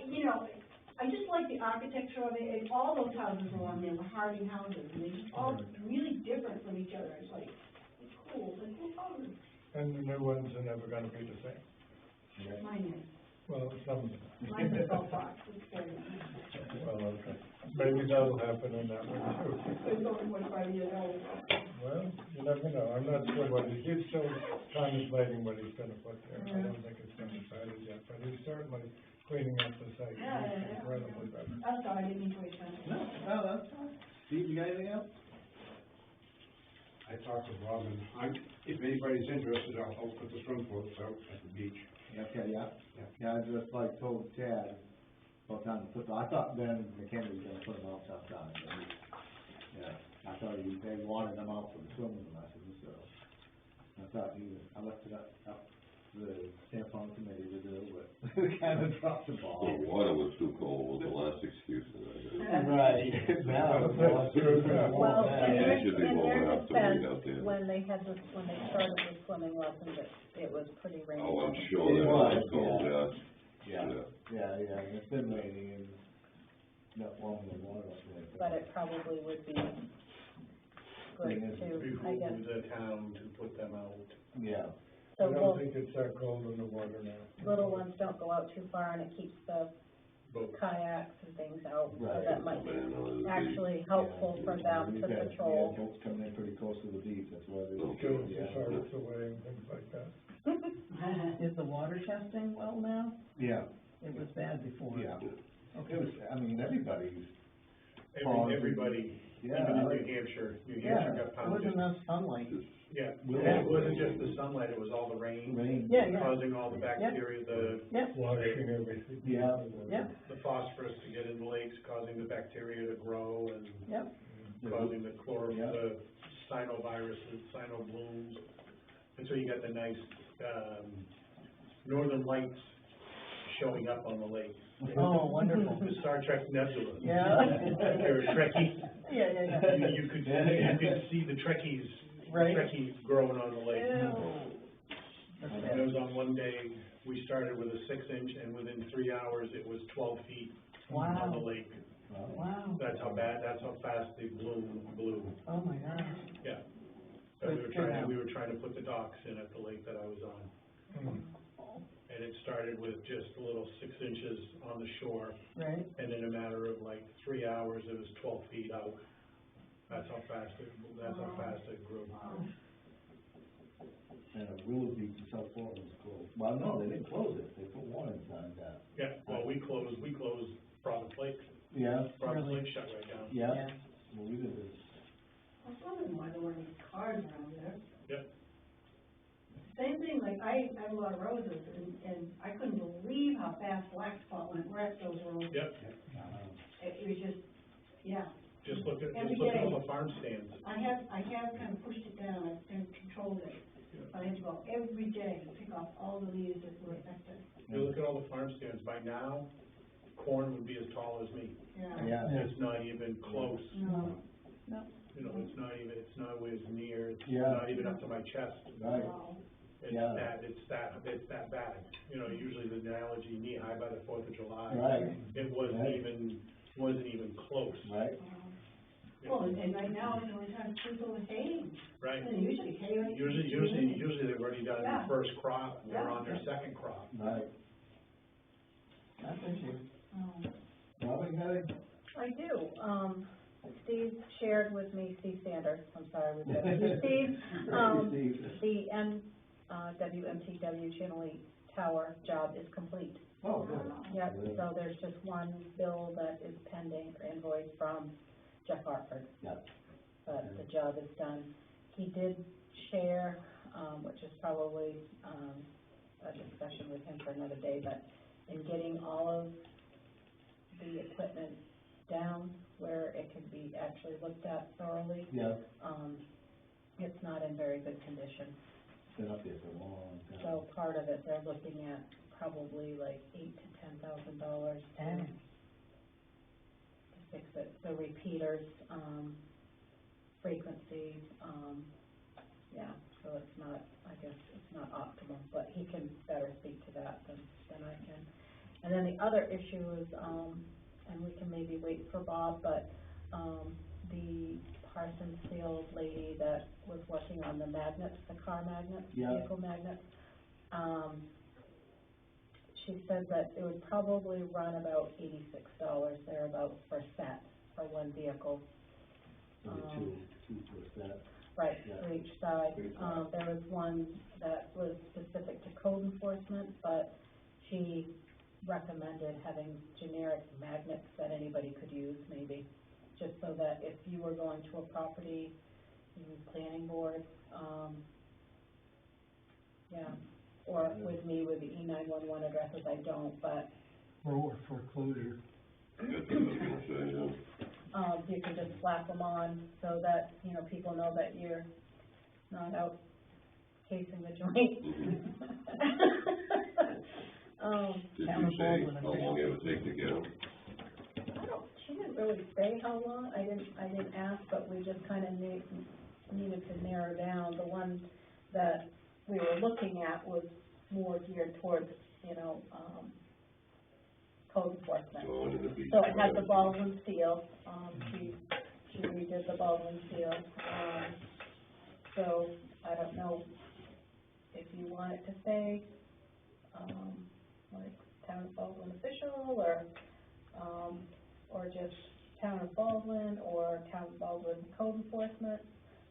you know, I just like the architecture of it, and all those houses along there were Harding houses, and they're just all really different from each other, it's like, it's cool houses. And the new ones are never gonna be the same. Mine is, Well, some of them. mine's a golf box, it's very nice. Well, okay. Maybe that'll happen in that one too. It's only 25 years old. Well, you never know. I'm not sure what he's still contemplating what he's gonna put there. I don't think it's been decided yet, but he's certainly cleaning up the site. Yeah. Incredibly better. I'm sorry, I didn't mean to waste time. No, that's fine. Steve, you got anything else? I talked to Robin, if anybody's interested, I'll put the swim floats out at the beach. Okay, yeah. Yeah, I just like told Chad, what time to put them, I thought Ben McKenna was gonna put them out sometime, but he, yeah, I thought they wanted them out for the swimming lessons, so. I thought I left it up to the Sanfon committee to do, but kind of dropped the ball. The water was too cold, was the last excuse that I heard. Right, now, That's true, yeah. Well, Yeah, it should be in warm their enough to defense, read out there. when they started the swimming lessons, it was pretty rainy. Oh, I'm sure It that was was, cold, yeah. yeah. Yeah, and it's been raining and not warm the water up there. But it probably would be good Thing is, to, I guess, the town to put them out. Yeah. I so don't think it's that cold in the water now. little ones don't go out too far and it keeps the kayaks and things out, so Right. that might be Man, on the actually helpful for them We've to had patrol. boats coming in pretty close to the beach, that's why they. Okay. Kills the Yeah. sharks away and things like that. Is the water testing well now? Yeah, It was bad before. yeah. It was, I mean, everybody's. Everybody, Yeah. even in New Hampshire Yeah, got it pounded. wasn't enough sunlight. Yeah, Will- and it wasn't just the sunlight, it was all the rain, Rain. Yeah, yeah, causing all the bacteria, yeah, Washing everything. Yeah. yeah, the phosphorus to get in the lakes, causing the bacteria to grow and yeah. causing the Yeah. the cynoviruses, cynoblooms. And so you got the nice, northern lights showing up on the lake. Oh, wonderful. The Star Trek nebula. Yeah. If you're a Trekkie, Yeah, yeah, yeah. you could see the Trekkies, Right. Trekkies growing on the lake. That's And bad. it was on one day, we started with a 6-inch, and within 3 hours, it was 12 feet on the Wow, lake. wow, That's how fast the bloom blew, oh my gosh. yeah. So It's good now. we were trying to put the docks in at the lake that I was on. And it started with just a little 6 inches on the shore, Right, and in a matter of like 3 hours, it was 12 feet out. That's how fast it grew. And Willow Beach in South Florida was closed. Well, no, they didn't close it, they put warning signs out. Yeah, well, we closed Providence Lake. Yeah, Providence Really? Lake shut right down. yeah, yeah. well, we did this. I was wondering why there weren't any cars around there. Yep. Same thing, like, I have a lot of roses, and I couldn't believe how fast Black Spot went wreck those roses. Yep, It was just, yeah. just look at Every all day. the farm stands. I have kind of pushed it down and controlled it, but I had to go every day to pick off all the leaves that were affected. You look at all the farm stands, by now, corn would be as tall as me. Yeah. It's not even close. No. You know, it's not always near, it's Yeah. not even up to my chest. Right, Wow. Yeah. It's that bad. You know, usually the analogy, knee high by the 4th of July. right, It wasn't Right. even close, right. Well, and right now, it's the only time people are haying. right? And usually hay. right? Usually they've already done Yeah. their first crop, they're Yeah. on their second crop. Right. That's interesting. Robin, got it? I do, Steve shared with me, Steve Sanders, I'm sorry, with you, Steve, Steve. the WMTW Channel 8 tower job is complete. Oh, good. Yep, so there's just one bill that is pending, or invoice from Jeff Hartford. Yep. But the job is done. He did share, which is probably, a discussion with him for another day, but in getting all of the equipment down where it can be actually looked at thoroughly, Yeah, it's not in very good condition. it's been up there for a long time. So part of it, they're looking at probably like $8,000 to $10,000 to fix it. So repeaters, frequency, yeah, so it's not, I guess, it's not optimal, but he can better speak to that than I can. And then the other issue is, and we can maybe wait for Bob, but, the Parsons Field lady that was working on the magnets, the car magnets, Yeah. vehicle magnets, she said that it would probably run about $86 thereabouts per set for one vehicle. Maybe two for that. Right, Yeah. for each side. For each side. There was one that was specific to code enforcement, but she recommended having generic magnets that anybody could use, maybe, just so that if you were going to a property, planning board, yeah, or with me with the E911 addresses, I don't, but, Or foreclosure. That's what I was gonna say, yeah. you can just slap them on so that, people know that you're not out casing the joint. Did you say how long it would take to get them? She didn't really say how long, I didn't ask, but we just kind of needed to narrow down. The one that we were looking at was more geared towards, code enforcement. Going to the beach. So it had the Baldwin seal, she redid the Baldwin seal, so I don't know if you want it to say, like Town of Baldwin official, or just Town of Baldwin, or Town of Baldwin code enforcement.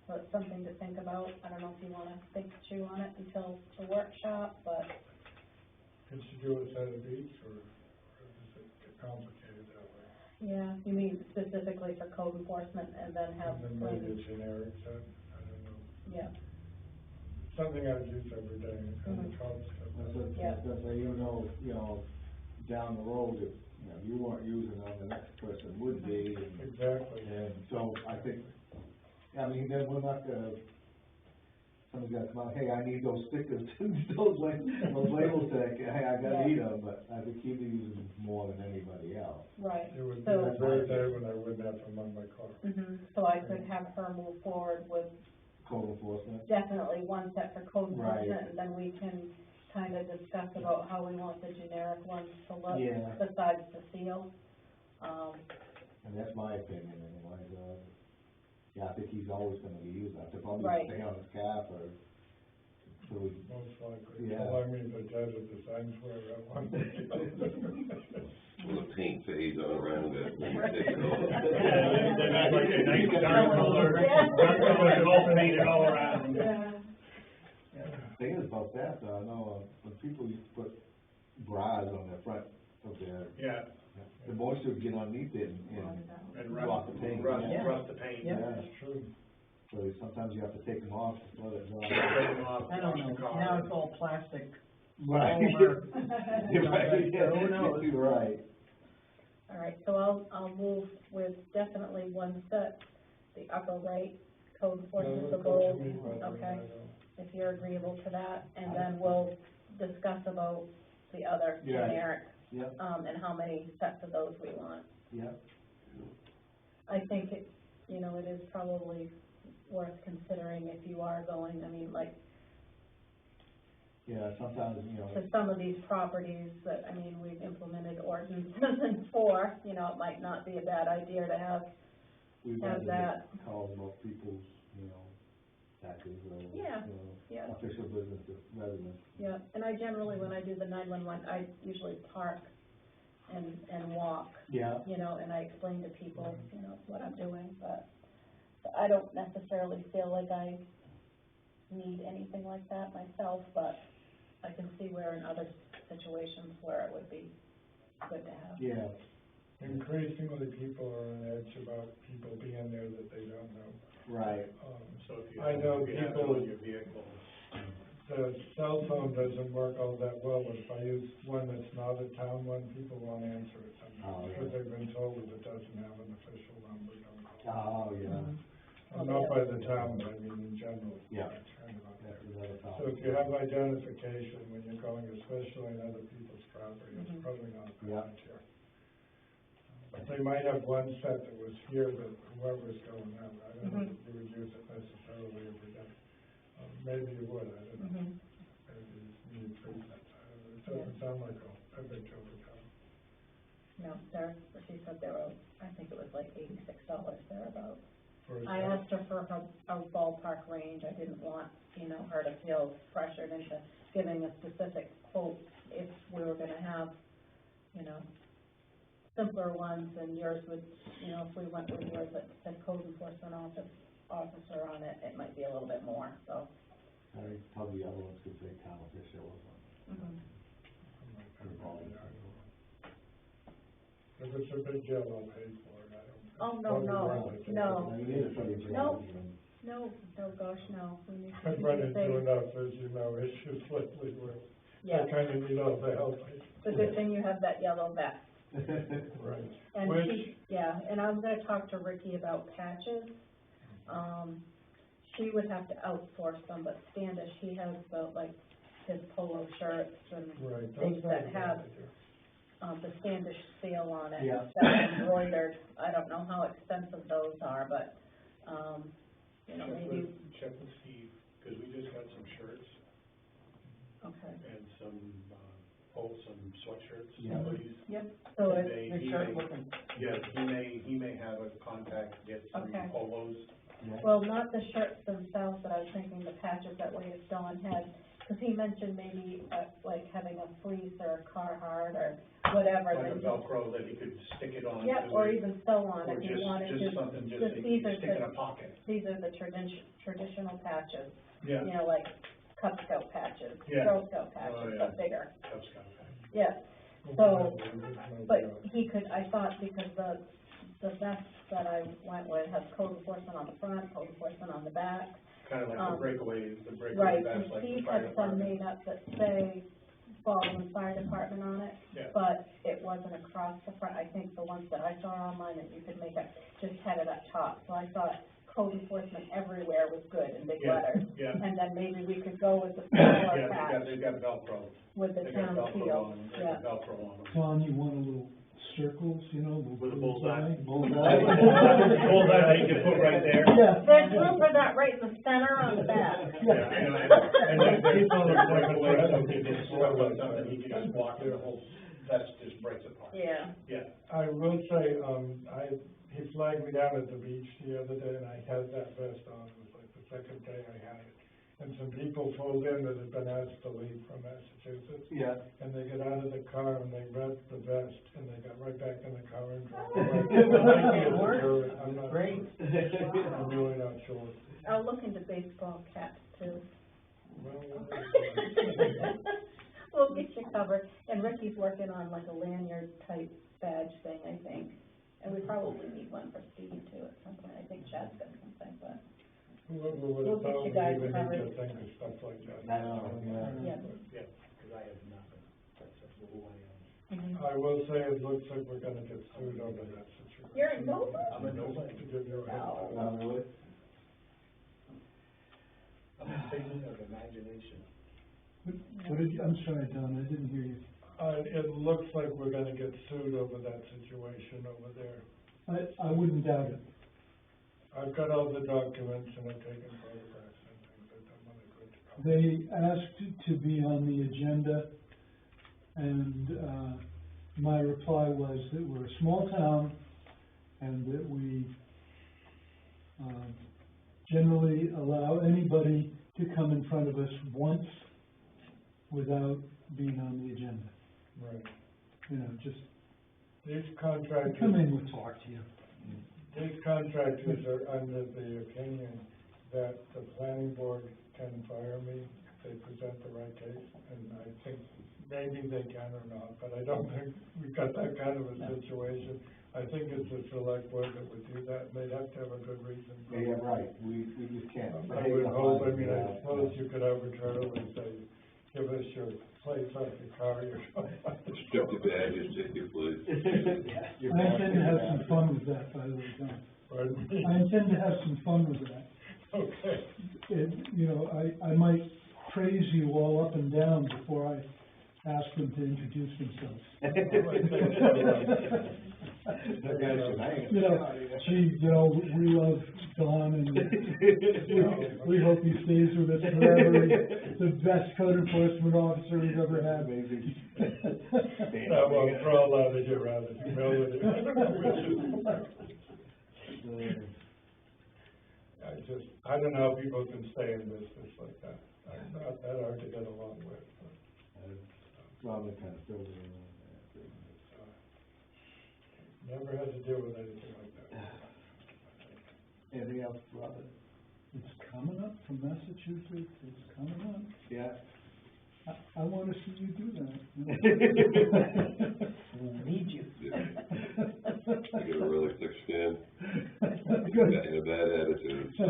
So it's something to think about. I don't know if you wanna chew on it until the workshop, but Could you do it at the beach, or does it get complicated that way? yeah, you mean specifically for code enforcement and then have. And then maybe a generic set, I don't know. Yeah, Something I would use every day, and kind of concept. Yeah. That's why even though, down the road, if, you weren't using them, the next person would be. Exactly. And so I think, then we're not gonna, somebody's gonna come out, hey, I need those stickers, those labels that, hey, I gotta need them, but I think he'd be using more than anybody else. right. It would be So- a great day when I wouldn't have to run my car. So I could have her move forward with Code enforcement. definitely one set for code enforcement, Right. and then we can kind of discuss about how we want the generic ones to look Yeah. besides the seal. And that's my opinion anyway, I think he's always gonna be using it, to probably Right. stay on his cap or, so we, Most likely. Yeah. Well, I mean, the desert designs where I want it. Well, the paint fades all around it, then you take it off. Then that's like a nice dark color, Yeah. dark color, and all painted all around. Yeah. thing is about that, though, I know, when people used to put bras on the front of their, Yeah. the moisture would get underneath it and And block the paint. rust the paint. Yeah. That's true. So sometimes you have to take them off, to let it dry. Take them off, I don't wash the know, car. now it's all plastic. Right. Over. You're right, So who knows? You're right. All right, so I'll move with definitely one set, the upper right, code enforcement, the gold, okay, if you're agreeable to that, and then we'll discuss about the other Yeah. generic, Yep, and how many sets of those we want. yep. I think it, it is probably worth considering if you are going, Yeah, sometimes, to some of these properties that, we've implemented ordinances in for, it might not be a bad idea to have, we've have had that. to call about people's, taxes or, Yeah, yeah. official business residents. Yeah, and I generally, when I do the 911, I usually park and walk, Yeah. and I explain to people, what I'm doing, but I don't necessarily feel like I need anything like that myself, but I can see where in other situations where it would be good to have. Yeah, Increasingly, people are on edge about people being there that they don't know. right. So if you I have, know if you have people- it on your vehicle, The cell phone doesn't work all that well. If I use one that's not a town one, people won't answer it Oh, sometimes, because they've been told if it doesn't have an official number, don't call. Oh, yeah, And not by the town, but I mean in general. Yeah. Concerned about that's that. another So problem. if you have identification when you're going, especially on other people's property, it's probably not a Yeah. bad idea. But they might have one set that was here that whoever's going out, I don't know if you would use it necessarily every day. Maybe you would, I don't know. Maybe you need three sets, I don't know. It doesn't sound like a big overcome. No, she said they were, I think it was like $86 thereabouts. For a I set. asked her for a ballpark range. I didn't want, her to feel pressured into giving a specific quote if we were gonna have, simpler ones, and yours would, if we went with yours that said code enforcement officer on it, it might be a little bit more, so. I think probably the other ones could say town official or something. If it's a big deal, I'll pay for it, I don't. Oh, no, no. You need a pretty big No. one. No, gosh, no, we need I've to run be into safe. enough, as you know, issues lately where Yeah, I kind of need all the help. it's a good thing you have that yellow vest. Right. And Which- and I'm gonna talk to Ricky about patches. She would have to outsource them, but Standish, he has his polo shirts and Right, things those that are have, good. the Standish seal on it. Yeah. That's embroidered. I don't know how expensive those are, but, maybe, check with Steve, because we just got some shirts okay. and some sweatshirts, Yeah. hoodies. Yep, so And it's, they- Your he shirt may- looking, Yeah, he may have a contact, get some Okay. polos. well, not the shirts themselves, but I was thinking the patches that way if Dawn had, because he mentioned maybe, having a fleece or a Carhartt or whatever. Like a that you- Velcro that you could stick it on. Yep, to or it, even sew on or if you wanted to. just something, just Just that these you are stick in the- a pocket. These are the traditional patches, Yeah, like Cub Scout patches, Yeah. Girl Scout Oh, patches, yeah. but bigger. Cub Scout pack. Yeah, so, but he could, I thought, because the vest that I went with has code enforcement on the front, code enforcement on the back. Kind of like the breakaway Right, vest, and like the Steve fire had some department. made up that say Baldwin Fire Department on it, Yeah. but it wasn't across the front. I think the ones that I saw online that you could make up, just had it up top. So I thought code enforcement everywhere was good in big Yeah, letters. yeah. And then maybe we could go with the Yeah, smaller patch they've got Velcro. with the They got town Velcro seal, on them, they yeah. got Velcro on them. Don, you want a little circles, With a bullseye. Bullseye. Bullseye that you can put right there. Yeah. There's room for that right in the center on the back. Yeah, and then there's breakaway, so if you just throw it something, you can just walk and the whole vest just breaks apart. Yeah. Yeah. I will say, he flagged me down at the beach the other day, and I had that vest on. It was like the second day I had it. And some people pulled in that had been asked to leave from Massachusetts. Yeah. And they got out of the car and they read the vest, and they got right back in the car and drove away. I'm not great. sure. I'm really not sure. I'll look into baseball caps too. Well, We'll get you covered, and Ricky's working on like a lanyard type badge thing, I think. And we probably need one for Steve too at some point. I think Chad's got something, but, whoever would We'll have get thought you we guys even need covered. to think of stuff like that. I know, yeah. yeah. Yeah, because I have nothing. That's who I am. I will say, it looks like we're gonna get sued over that situation. You're in Nova? I'm a nobody. To give you a heads up. Oh, really? I'm a figment of imagination. What did you, I'm sorry, Don, I didn't hear you. It looks like we're gonna get sued over that situation over there. I wouldn't doubt it. I've got all the documents and I've taken photographs and things. I've done what I could to cover. They asked to be on the agenda, and, my reply was that we're a small town, and that we, generally allow anybody to come in front of us once without being on the agenda. Right. Just These contractors. come in, we'll talk to you. These contractors are under the opinion that the planning board can fire me if they present the right case, and I think maybe they can or not, but I don't think we've got that kind of a situation. I think it's the select board that would do that, and they'd have to have a good reason. Yeah, right, we just can't. I would hope, I mean, I suppose you could arbitrarily say, give us your plates off your car, your. Strip the badges, take your place. I intend to have some fun with that, by the way, Don. Pardon me? I intend to have some fun with that. Okay. You know, I might praise you all up and down before I ask them to introduce themselves. You know, gee, you know, we love Don, and we hope he stays with us forever. He's the best code enforcement officer we've ever had. Well, we're all allowed to get around it, humility. I don't know how people can stay in business like that. It's not that hard to get along with. Probably kind of filled in. Never had to deal with anything like that. Anything else, Robert? It's coming up from Massachusetts, it's coming up. Yeah. I wanna see you do that. We need you. You get a really thick skin, Good. and a bad attitude, so.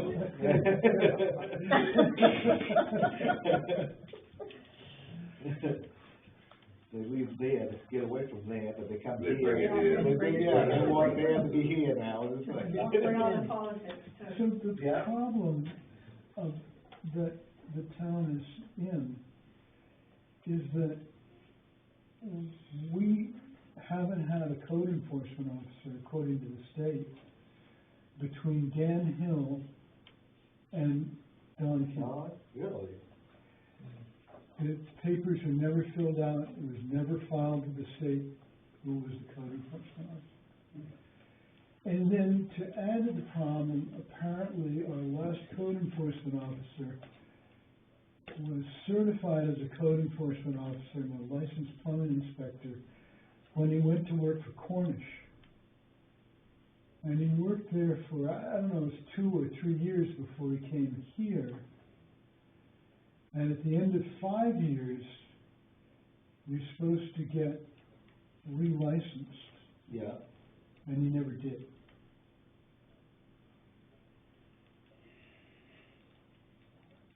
They leave there to get away from there, but they come They here. bring it here. They bring it here, they want there to be here now, it's like. We're all in politics, too. So the Yeah. problem of, that the town is in is that we haven't had a code enforcement officer, according to the state, between Dan Hill and Don Hill. Really? The papers were never filled out, it was never filed with the state, who was the code enforcement officer. And then to add to the problem, apparently our last code enforcement officer was certified as a code enforcement officer and a licensed plumbing inspector when he went to work for Cornish. And he worked there for, I don't know, it was 2 or 3 years before he came here. And at the end of 5 years, you're supposed to get re-licensed, Yeah. and he never did.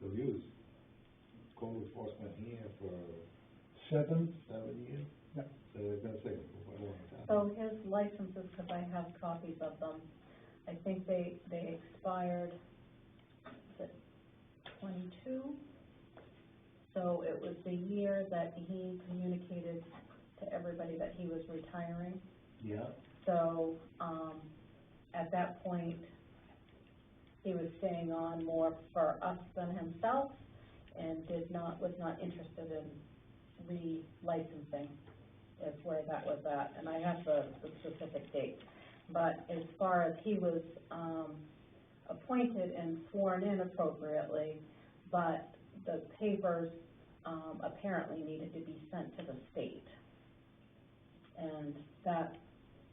So he was code enforcement here for 7? 7 years? Yeah. So they've been saying for a long time. So his licenses, because I have copies of them, I think they expired, was it 22? So it was the year that he communicated to everybody that he was retiring. Yeah. So, at that point, he was staying on more for us than himself, and was not interested in re-licensing, is where that was at, and I have the specific date. But as far as he was, appointed and sworn in appropriately, but the papers, apparently needed to be sent to the state. And that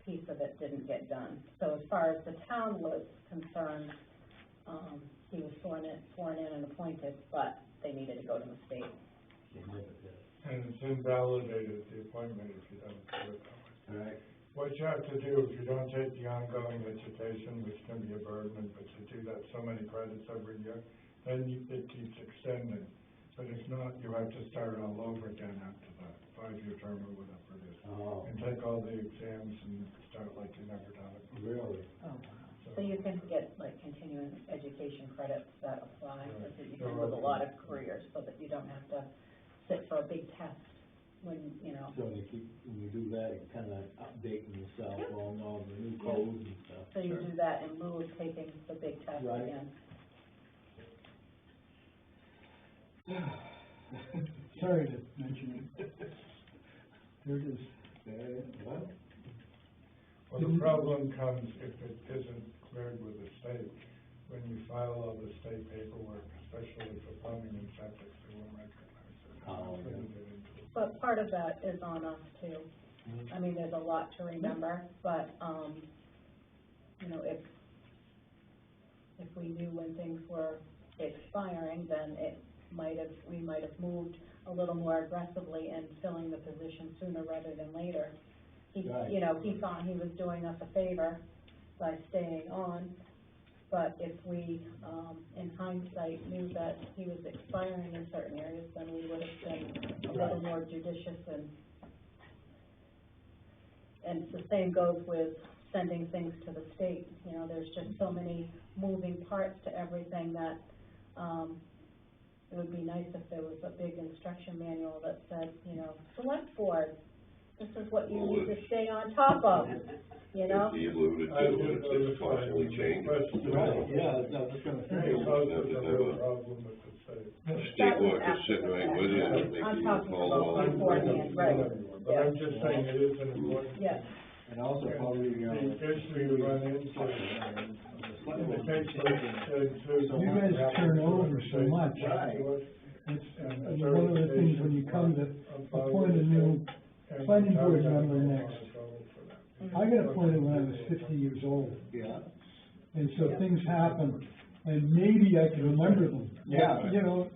piece of it didn't get done. So as far as the town was concerned, he was sworn in and appointed, but they needed to go to the state. And it's invalidated, the appointment, if you don't do it that way. All right. What you have to do, if you don't take the ongoing vegetation, which can be a burden, but you do that so many credits every year, then it keeps extending. But if not, you have to start all over again after that 5-year term or whatever it is. Oh. And take all the exams and start like you never done it. Really? Oh, wow. So you can get like continuing education credits that apply, Right. that you can with a lot of careers, so that you don't have to sit for a big test when, you know. So when you do that, you're kind of updating yourself Yep. on all the new codes and stuff. So you do that in lieu of taking the big test Right. again. Sorry to mention it. There it is. Well, Well, the problem comes if it isn't cleared with the state. When you file all the state paperwork, especially for plumbing and septic, they won't recognize it. Oh, Couldn't yeah. get into it. But part of that is on us too. I mean, there's a lot to remember, but, you know, if we knew when things were expiring, then we might have moved a little more aggressively in filling the position sooner rather than later. He, Right. you know, he thought he was doing us a favor by staying on, but if we, in hindsight, knew that he was expiring in certain areas, then we would have been a little more judicious and the same goes with sending things to the state. You know, there's just so many moving parts to everything that, it would be nice if there was a big instruction manual that said, you know, select board, this is what you need to stay on top of, you know? He alluded to, it's constantly changing. Right, yeah, I was just gonna say. State workers sitting right with you and making I'm you talking call about all. beforehand, right, But I'm just saying it is an important. yes. And also probably, you know. The issue you run into, in the case of. You guys turn over so much. Right. It's, one of the things when you come to appoint a new planning board member next. I got appointed when I was 50 years old, Yeah. and so things happen, and maybe I can remember them. Yeah. You know,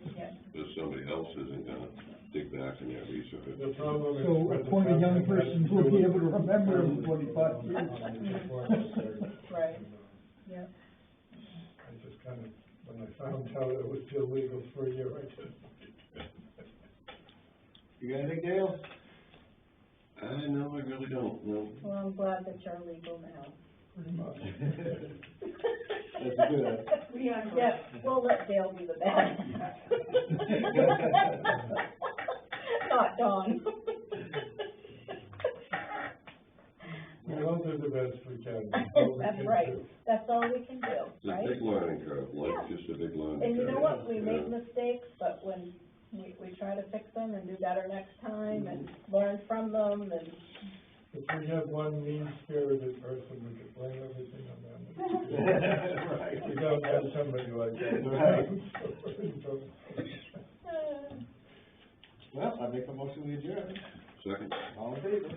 But somebody else isn't gonna dig back in their research. The problem is. so appoint a young person who will be able to remember them in 25 years. Right, yeah. I just kind of, when I found out it was illegal for a year, I just. You got anything, Dale? No, I really don't, no. Well, I'm glad that you're legal now. Pretty much. That's good. We are. Yeah, we'll let Dale be the bad. Not Dawn. We'll do the best we can. That's all we That's can right, do. that's all we can do, It's a right? big learning curve, life's just a big learning curve. And you know what, we make Yeah. mistakes, but when we try to fix them and do better next time and learn from them and. If we have one mean-spirited person, we could blame everything on them. Right. We don't have somebody like that. Right. Well, I make a motion to adjourn. Second. All in favor?